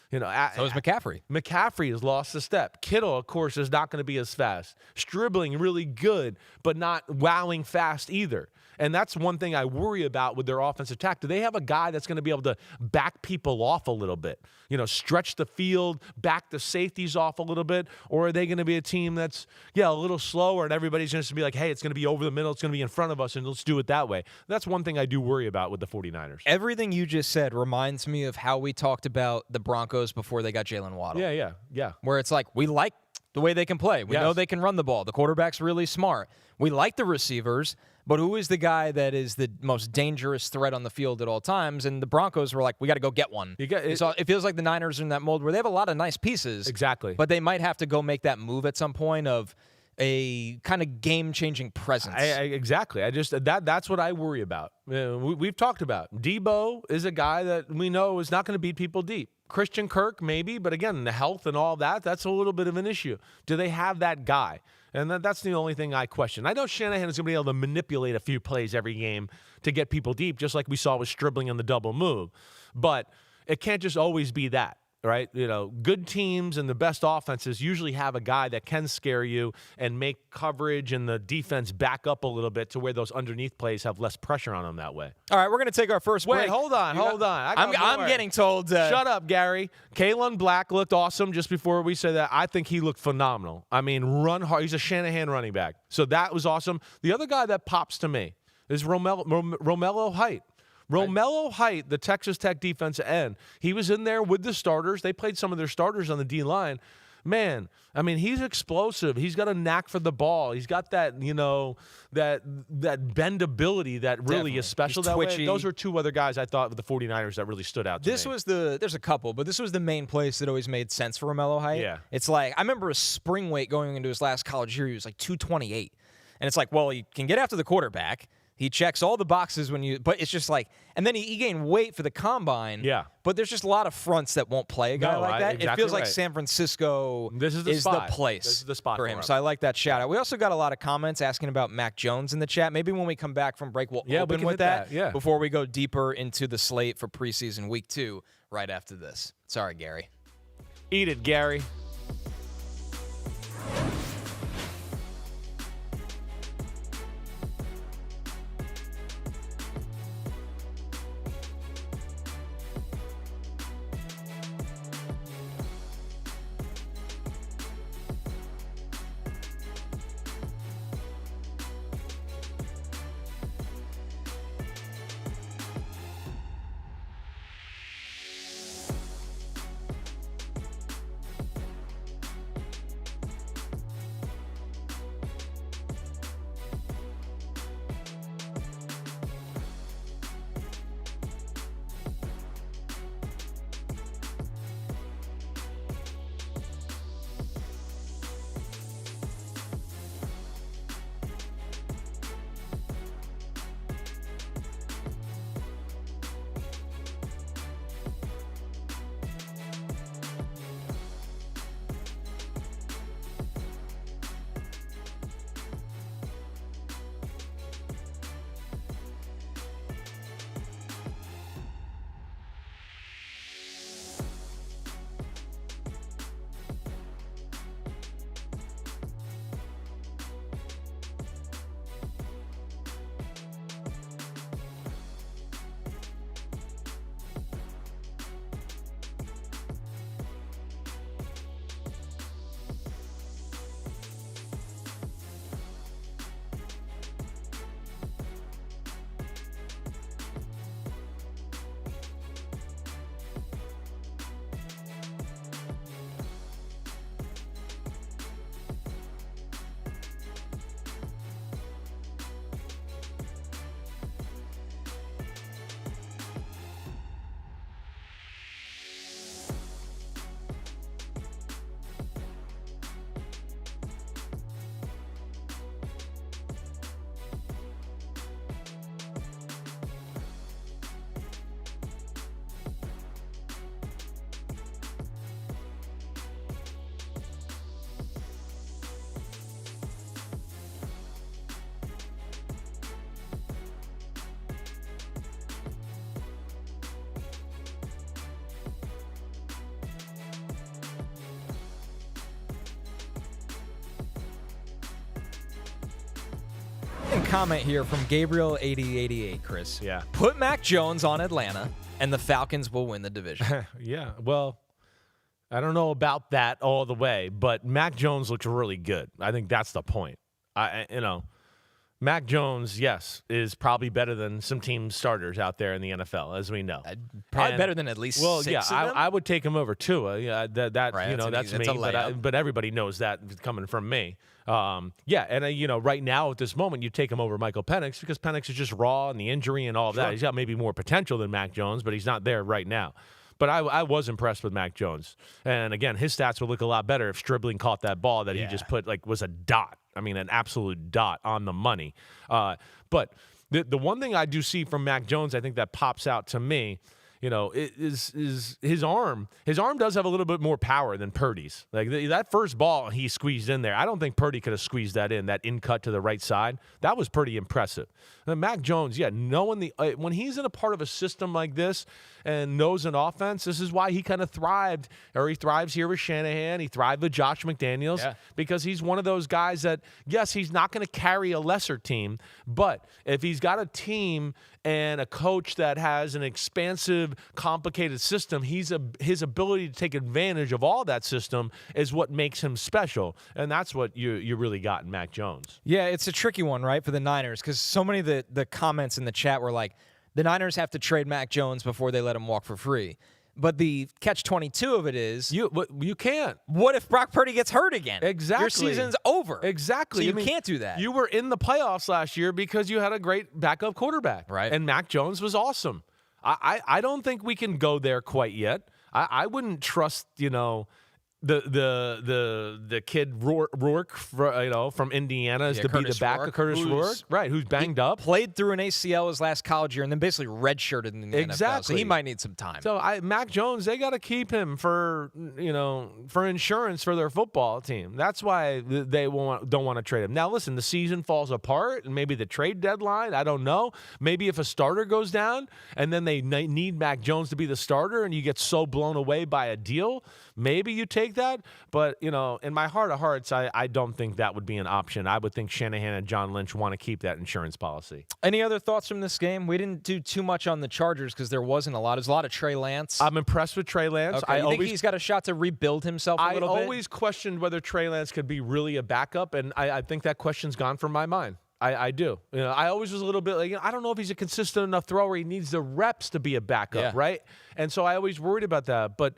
So is McCaffrey. McCaffrey has lost a step. Kittle, of course, is not going to be as fast. Stribling, really good, but not wowing fast either. And that's one thing I worry about with their offensive attack. Do they have a guy that's going to be able to back people off a little bit? Stretch the field, back the safeties off a little bit? Or are they going to be a team that's, a little slower and everybody's just going to be like, hey, it's going to be over the middle, it's going to be in front of us, and let's do it that way? That's one thing I do worry about with the 49ers. Everything you just said reminds me of how we talked about the Broncos before they got Jalen Waddle. Yeah. Where it's like, we like the way they can play. We know they can run the ball. The quarterback's really smart. We like the receivers, but who is the guy that is the most dangerous threat on the field at all times? And the Broncos were like, we got to go get one. So it feels like the Niners are in that mold where they have a lot of nice pieces. Exactly. But they might have to go make that move at some point of a kind of game-changing presence. Exactly. That's what I worry about. We've talked about. Deebo is a guy that we know is not going to beat people deep. Christian Kirk, maybe, but again, the health and all that's a little bit of an issue. Do they have that guy? And that's the only thing I question. I know Shanahan is going to be able to manipulate a few plays every game to get people deep, just like we saw with Stribling on the double move. But it can't just always be that. Right? Good teams and the best offenses usually have a guy that can scare you and make coverage and the defense back up a little bit to where those underneath plays have less pressure on them that way. All right, we're going to take our first break. Wait, hold on. I'm getting told. Shut up, Gary. Kalen Black looked awesome just before we said that. I think he looked phenomenal. Run hard. He's a Shanahan running back. So that was awesome. The other guy that pops to me is Romello Height. Romello Height, the Texas Tech defensive end, he was in there with the starters. They played some of their starters on the D-line. Man, he's explosive. He's got a knack for the ball. He's got that, that bendability that really Definitely. is special He's that twitchy. way. Those are two other guys I thought with the 49ers that really stood out to me. There's a couple, but this was the main place that always made sense for Romello Height. Yeah. It's like, I remember his spring weight going into his last college year, he was like 228. And it's like, well, he can get after the quarterback. He checks all the boxes but it's just like, and then he gained weight for the combine. Yeah. But there's just a lot of fronts that won't play a guy like that. Exactly it feels like right. San Francisco is the place This is the spot for him. So I like that shout out. We also got a lot of comments asking about Mac Jones in the chat. Maybe when we come back from break, we'll open with that before we go deeper into the slate for preseason week 2 right after this. Sorry, Gary. Eat it, Gary. comment here from Gabriel8088, Chris. Yeah. Put Mac Jones on Atlanta, and the Falcons will win the division. Yeah, well, I don't know about that all the way, but Mac Jones looks really good. I think that's the point. Mac Jones, yes, is probably better than some team starters out there in the NFL, as we know. Probably better than at least six of them. I would take him over Tua. Yeah, that's me. But everybody knows that coming from me. Right now at this moment, you take him over Michael Penix because Penix is just raw and the injury and all of that. He's got maybe more potential than Mac Jones, but he's not there right now. But I was impressed with Mac Jones. And again, his stats would look a lot better if Stribling caught that ball that he just put was a dot. I mean, an absolute dot on the money. But the one thing I do see from Mac Jones, I think that pops out to me, is his arm. His arm does have a little bit more power than Purdy's. Like that first ball he squeezed in there, I don't think Purdy could have squeezed that in cut to the right side. That was pretty impressive. And Mac Jones, knowing when he's in a part of a system like this and knows an offense, this is why he kind of thrived, or he thrives here with Shanahan. He thrived with Josh McDaniels because he's one of those guys that, yes, he's not going to carry a lesser team, but if he's got a team and a coach that has an expansive, complicated system, his ability to take advantage of all that system is what makes him special, and that's what you really got in Mac Jones. Yeah, it's a tricky one, right, for the Niners, because so many of the comments in the chat were like, the Niners have to trade Mac Jones before they let him walk for free. But the catch-22 of it is you can't. What if Brock Purdy gets hurt again? Exactly. Your season's over. Exactly. So you can't do that. You were in the playoffs last year because you had a great backup quarterback. Right. And Mac Jones was awesome. I don't think we can go there quite yet. I wouldn't trust, the kid Rourke, from Indiana is to be the backup. Curtis Rourke, right? Who's banged up, played through an ACL his last college year, and then basically redshirted in the NFL. So he might need some time. So Mac Jones, they got to keep him for insurance for their football team. That's why they don't want to trade him. Now listen, the season falls apart, and maybe the trade deadline. I don't know. Maybe if a starter goes down, and then they need Mac Jones to be the starter, and you get so blown away by a deal, maybe you take that, but in my heart of hearts, I don't think that would be an option. I would think Shanahan and John Lynch want to keep that insurance policy. Any other thoughts from this game? We didn't do too much on the Chargers because there wasn't a lot. There's a lot of Trey Lance. I'm impressed with Trey Lance. Okay. You think he's got a shot to rebuild himself a little bit? I always questioned whether Trey Lance could be really a backup, and I think that question's gone from my mind. I do. I always was a little bit like, I don't know if he's a consistent enough thrower. He needs the reps to be a backup, right? And so I always worried about that. But,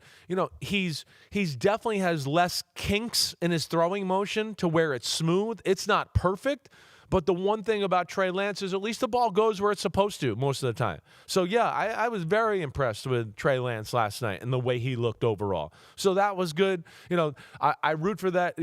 he's definitely has less kinks in his throwing motion to where it's smooth. It's not perfect. But the one thing about Trey Lance is at least the ball goes where it's supposed to most of the time. So, I was very impressed with Trey Lance last night and the way he looked overall. So that was good. I root for that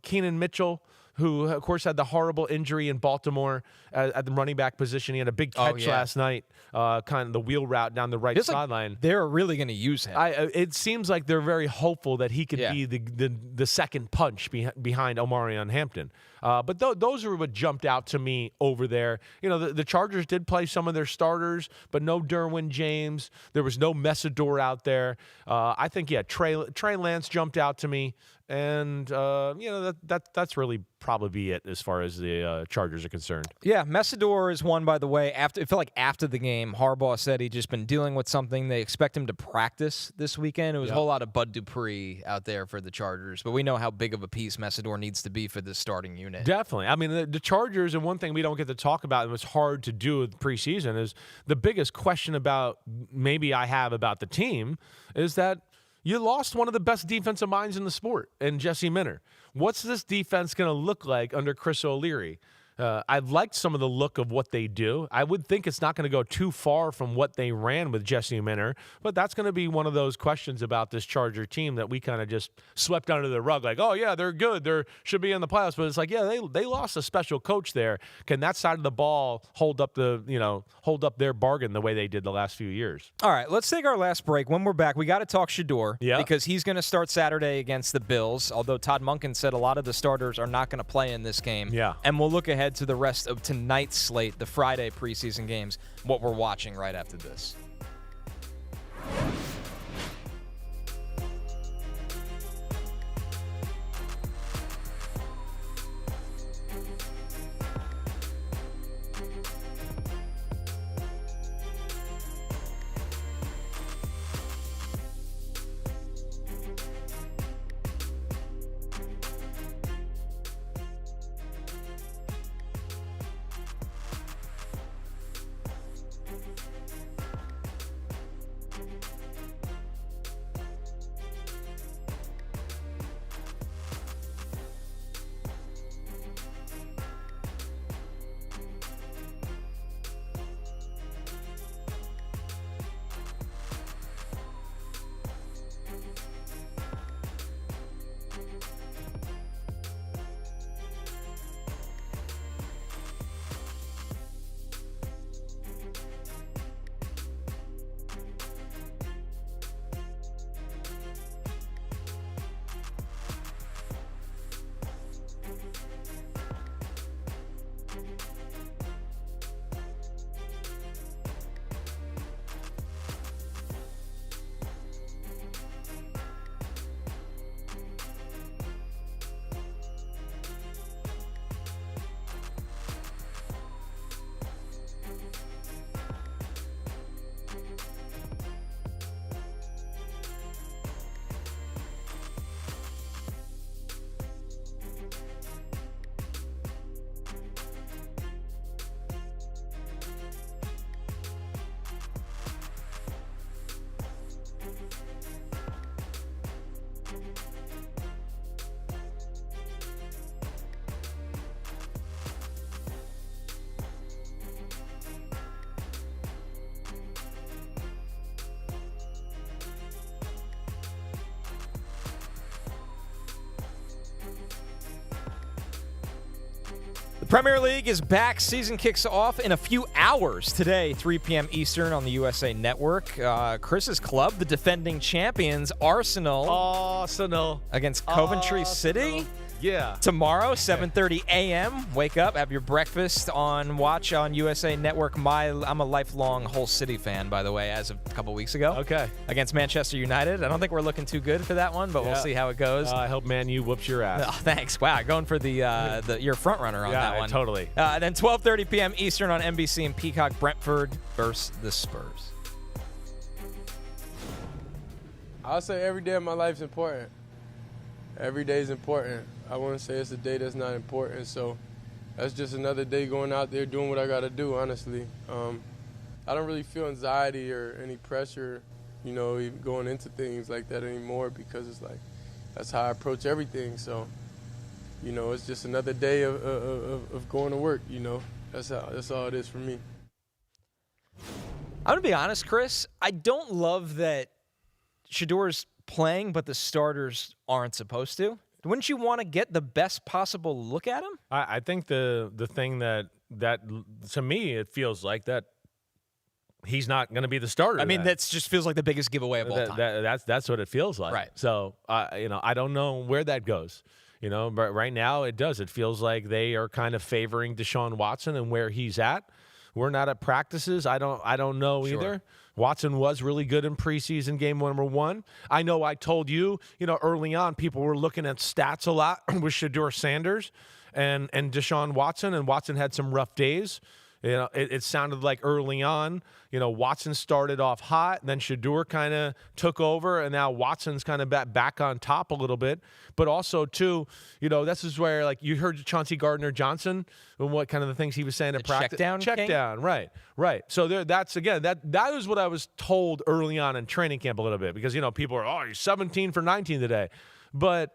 Keenan Mitchell, who, of course, had the horrible injury in Baltimore at the running back position. He had a big catch last night, kind of the wheel route down the right sideline. Like they're really going to use him. It seems like they're very hopeful that he could be the second punch behind Omarion Hampton. But those are what jumped out to me over there. The Chargers did play some of their starters, but no Derwin James. There was no Messidor out there. I think, Trey Lance jumped out to me. And, that's really probably it as far as the Chargers are concerned. Yeah, Messidor is one, by the way. It felt like after the game, Harbaugh said he'd just been dealing with something. They expect him to practice this weekend. It was a whole lot of Bud Dupree out there for the Chargers. But we know how big of a piece Messidor needs to be for this starting unit. Definitely. I mean, the Chargers, and one thing we don't get to talk about, and it's hard to do with preseason, is the biggest question about I have about the team is that you lost one of the best defensive minds in the sport, in Jesse Minter. What's this defense going to look like under Chris O'Leary? I've liked some of the look of what they do. I would think it's not going to go too far from what they ran with Jesse Minter, but that's going to be one of those questions about this Charger team that we kind of just swept under the rug. Like, oh yeah, they're good. They should be in the playoffs, but it's like, yeah, they lost a special coach there. Can that side of the ball hold up their bargain the way they did the last few years? All right, let's take our last break. When we're back, we got to talk Shador because he's going to start Saturday against the Bills, although Todd Monken said a lot of the starters are not going to play in this game. Yeah. And we'll look ahead to the rest of tonight's slate, the Friday preseason games, what we're watching right after this. The Premier League is back. Season kicks off in a few hours today, 3 p.m. Eastern on the USA Network. Chris's club, the defending champions, Arsenal against Coventry City. Yeah. Tomorrow, 7:30 a.m. Wake up, have your breakfast watch on USA Network. I'm a lifelong Hull City fan, by the way, as of a couple weeks ago. Okay. Against Manchester United. I don't think we're looking too good for that one, but we'll see how it goes. I hope Man U whoops your ass. Oh, thanks. Wow, going for your front runner on that one. Totally. Then 12:30 p.m. Eastern on NBC and Peacock, Brentford versus the Spurs. I'll say every day of my life is important. Every day is important. I wouldn't say it's a day that's not important, so that's just another day going out there doing what I got to do, honestly. I don't really feel anxiety or any pressure, even going into things like that anymore because it's like that's how I approach everything. So, it's just another day of going to work, That's all it is for me. I'm going to be honest, Chris. I don't love that Shedor's playing, but the starters aren't supposed to. Wouldn't you want to get the best possible look at him? I think the thing that to me it feels like that he's not going to be the starter. I mean, that just feels like the biggest giveaway of all time. That's what it feels like. Right. So I don't know where that goes. But right now it does. It feels like they are kind of favoring Deshaun Watson and where he's at. We're not at practices. I don't know either. Watson was really good in preseason game number 1. I know I told you, early on, people were looking at stats a lot with Shedeur Sanders and Deshaun Watson, and Watson had some rough days. It sounded like early on, Watson started off hot, then Shedeur kind of took over, and now Watson's kind of back on top a little bit. But also, too, this is where, like, you heard Chauncey Gardner-Johnson and what kind of the things he was saying in practice. Check down, right. So that's, again, that is what I was told early on in training camp a little bit because, people are, you're 17 for 19 today. But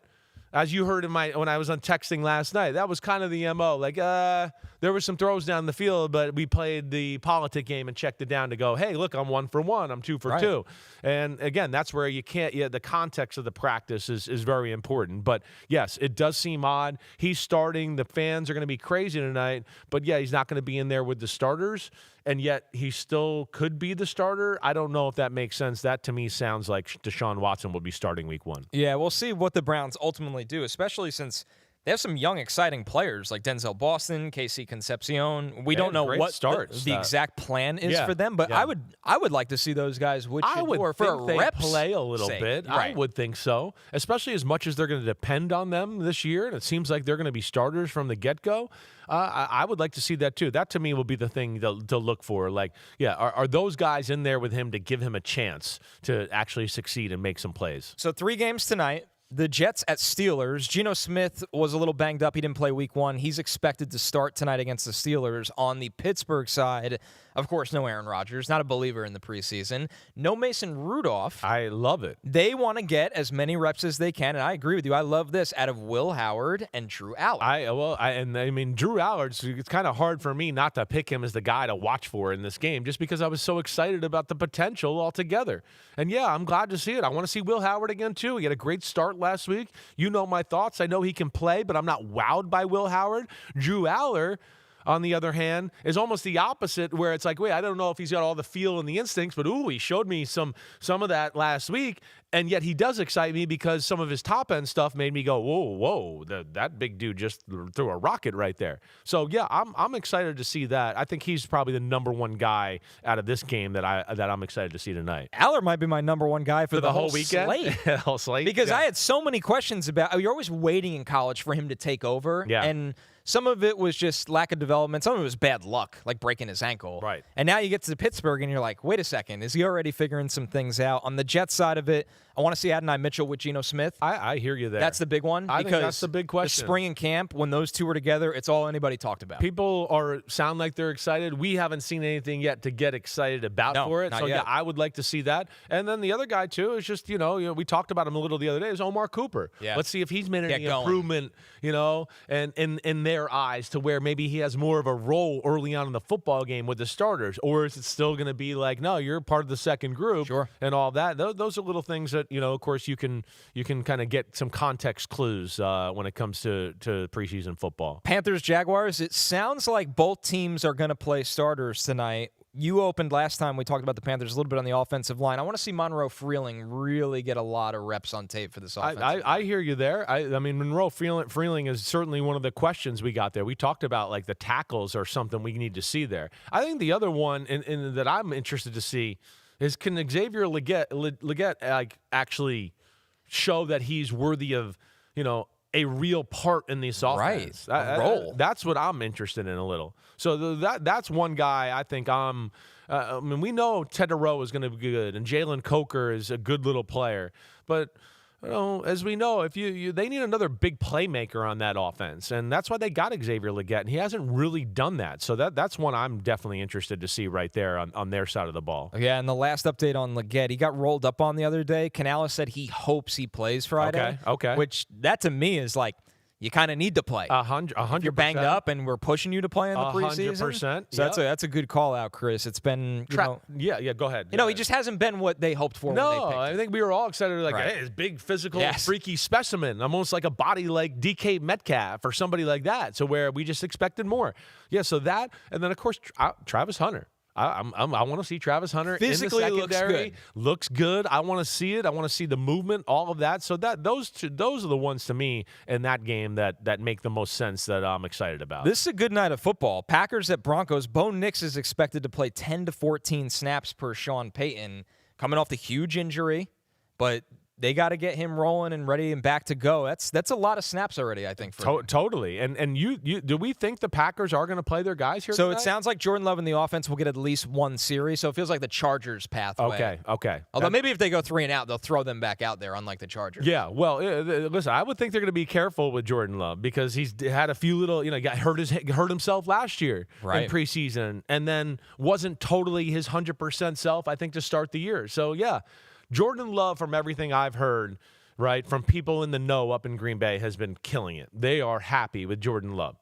as you heard when I was on texting last night, that was kind of the MO. Like, there were some throws down the field, but we played the politic game and checked it down to go, hey, look, I'm 1 for 1, I'm 2 for 2. And again, that's where you can't. The context of the practice is very important. But yes, it does seem odd. He's starting. The fans are going to be crazy tonight. But yeah, he's not going to be in there with the starters. And yet he still could be the starter. I don't know if that makes sense. That, to me, sounds like Deshaun Watson will be starting week 1. Yeah, we'll see what the Browns ultimately do, especially since they have some young, exciting players like Denzel Boston, Casey Concepcion. We don't know what the exact plan is for them, but I would like to see those guys for a reps play a little bit. Right. I would think so, especially as much as they're going to depend on them this year, and it seems like they're going to be starters from the get-go. I would like to see that too. That to me will be the thing to look for. Like, are those guys in there with him to give him a chance to actually succeed and make some plays? So 3 games tonight. The Jets at Steelers. Geno Smith was a little banged up. He didn't play week 1. He's expected to start tonight against the Steelers. On the Pittsburgh side, of course, no Aaron Rodgers. Not a believer in the preseason. No Mason Rudolph. I love it. They want to get as many reps as they can, and I agree with you. I love this out of Will Howard and Drew Allard. I mean, Drew Allard, it's kind of hard for me not to pick him as the guy to watch for in this game just because I was so excited about the potential altogether. And, yeah, I'm glad to see it. I want to see Will Howard again, too. He had a great start last week. You know my thoughts. I know he can play, but I'm not wowed by Will Howard. Drew Allard, on the other hand, is almost the opposite, where it's like, wait, I don't know if he's got all the feel and the instincts, but he showed me some of that last week, and yet he does excite me because some of his top-end stuff made me go, whoa, that big dude just threw a rocket right there. So, yeah, I'm excited to see that. I think he's probably the number 1 guy out of this game that I'm excited to see tonight. Allard might be my number 1 guy for the whole weekend? Slate. Whole slate? Because I had so many questions about – you're always waiting in college for him to take over. Yeah. And some of it was just lack of development. Some of it was bad luck, like breaking his ankle. Right. And now you get to Pittsburgh, and you're like, wait a second. Is he already figuring some things out? On the Jets side of it, I want to see Adonai Mitchell with Geno Smith. I hear you there. That's the big one. I think that's the big question. The spring and camp, when those two were together, it's all anybody talked about. People sound like they're excited. We haven't seen anything yet to get excited about for it. So, yet. yeah, I would like to see that. And then the other guy, too, is just, we talked about him a little the other day, is Omar Cooper. Yeah. Let's see if he's made any improvement, and in there. their eyes to where maybe he has more of a role early on in the football game with the starters? Or is it still going to be like, no, you're part of the second group and all that? Those are little things that, of course, you can kind of get some context clues when it comes to preseason football. Panthers, Jaguars, it sounds like both teams are going to play starters tonight. You opened last time we talked about the Panthers a little bit on the offensive line. I want to see Monroe Freeling really get a lot of reps on tape for this offense. I hear you there. I mean, Monroe Freeling is certainly one of the questions we got there. We talked about like the tackles or something we need to see there. I think the other one that I'm interested to see is, can Xavier Legette actually show that he's worthy of, a real part in this offense. Right, a role. That's what I'm interested in a little. So that's one guy I think I mean, we know Tedero is going to be good, and Jalen Coker is a good little player. But, as we know, if they need another big playmaker on that offense, and that's why they got Xavier Legette, and he hasn't really done that. So that's one I'm definitely interested to see right there on their side of the ball. Yeah, and the last update on Legette, he got rolled up on the other day. Canales said he hopes he plays Friday. Okay. Which, that to me is like, you kind of need to play. 100%. You're banged up, and we're pushing you to play in the preseason. 100%. So that's a good call out, Chris. It's been, yeah. Go ahead. He just hasn't been what they hoped for. No, when they picked I him. think we were all excited. Like, Right. hey, it's big, physical, freaky specimen, almost like a body like DK Metcalf or somebody like that. So where we just expected more. Yeah. So that, and then of course Travis Hunter. I want to see Travis Hunter Physically in the secondary. looks good. I want to see it. I want to see the movement, all of that. So those are the ones to me in that game that make the most sense, that I'm excited about. This is a good night of football. Packers at Broncos. Bo Nix is expected to play 10 to 14 snaps per Sean Payton, coming off the huge injury, but they got to get him rolling and ready and back to go. That's a lot of snaps already, I think. For him. Totally. And you do we think the Packers are going to play their guys here So tonight? It sounds like Jordan Love in the offense will get at least one series. So it feels like the Chargers' pathway. Okay. Although maybe if they go 3 and out, they'll throw them back out there, unlike the Chargers. Yeah, well, listen, I would think they're going to be careful with Jordan Love because he's had a few little, got hurt himself last year in preseason, and then wasn't totally his 100% self, I think, to start the year. So, yeah, Jordan Love, from everything I've heard, right, from people in the know up in Green Bay, has been killing it. They are happy with Jordan Love.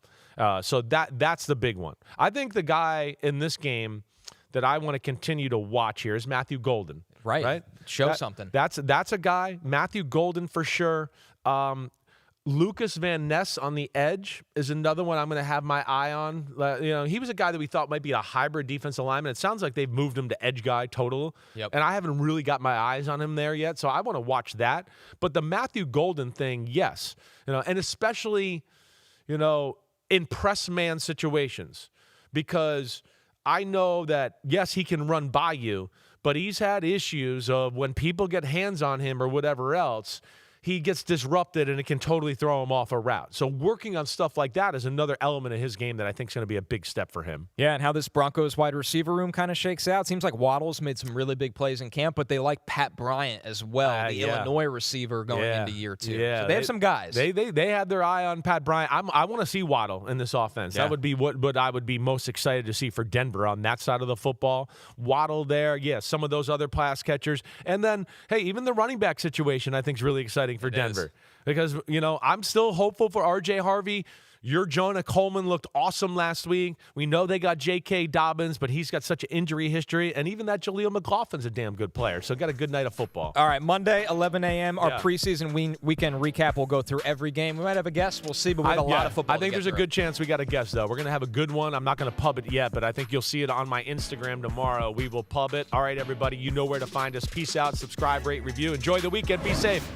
So that's the big one. I think the guy in this game that I want to continue to watch here is Matthew Golden. Right? Show something. That's a guy, Matthew Golden for sure. Lucas Van Ness on the edge is another one I'm going to have my eye on. He was a guy that we thought might be a hybrid defensive lineman. It sounds like they've moved him to edge guy total. Yep. And I haven't really got my eyes on him there yet, so I want to watch that. But the Matthew Golden thing, yes. And especially, in press man situations, because I know that, yes, he can run by you, but he's had issues of when people get hands on him or whatever else, he gets disrupted and it can totally throw him off a route. So working on stuff like that is another element of his game that I think is going to be a big step for him. Yeah, and how this Broncos wide receiver room kind of shakes out. Seems like Waddle's made some really big plays in camp, but they like Pat Bryant as well, the Illinois receiver going into year 2. Yeah, so they have some guys. They had their eye on Pat Bryant. I want to see Waddle in this offense. Yeah. That would be what I would be most excited to see for Denver on that side of the football. Waddle there, some of those other pass catchers. And then, hey, even the running back situation I think is really exciting for Denver. Because, I'm still hopeful for R.J. Harvey. Your Jonah Coleman looked awesome last week. We know they got J.K. Dobbins, but he's got such an injury history. And even that Jaleel McLaughlin's a damn good player. So got a good night of football. All right, Monday, 11 a.m., our preseason weekend recap. We'll go through every game. We might have a guest. We'll see, but we have a lot of football I think there's a good chance we got a guest, though. We're going to have a good one. I'm not going to pub it yet, but I think you'll see it on my Instagram tomorrow. We will pub it. All right, everybody, you know where to find us. Peace out. Subscribe, rate, review. Enjoy the weekend. Be safe.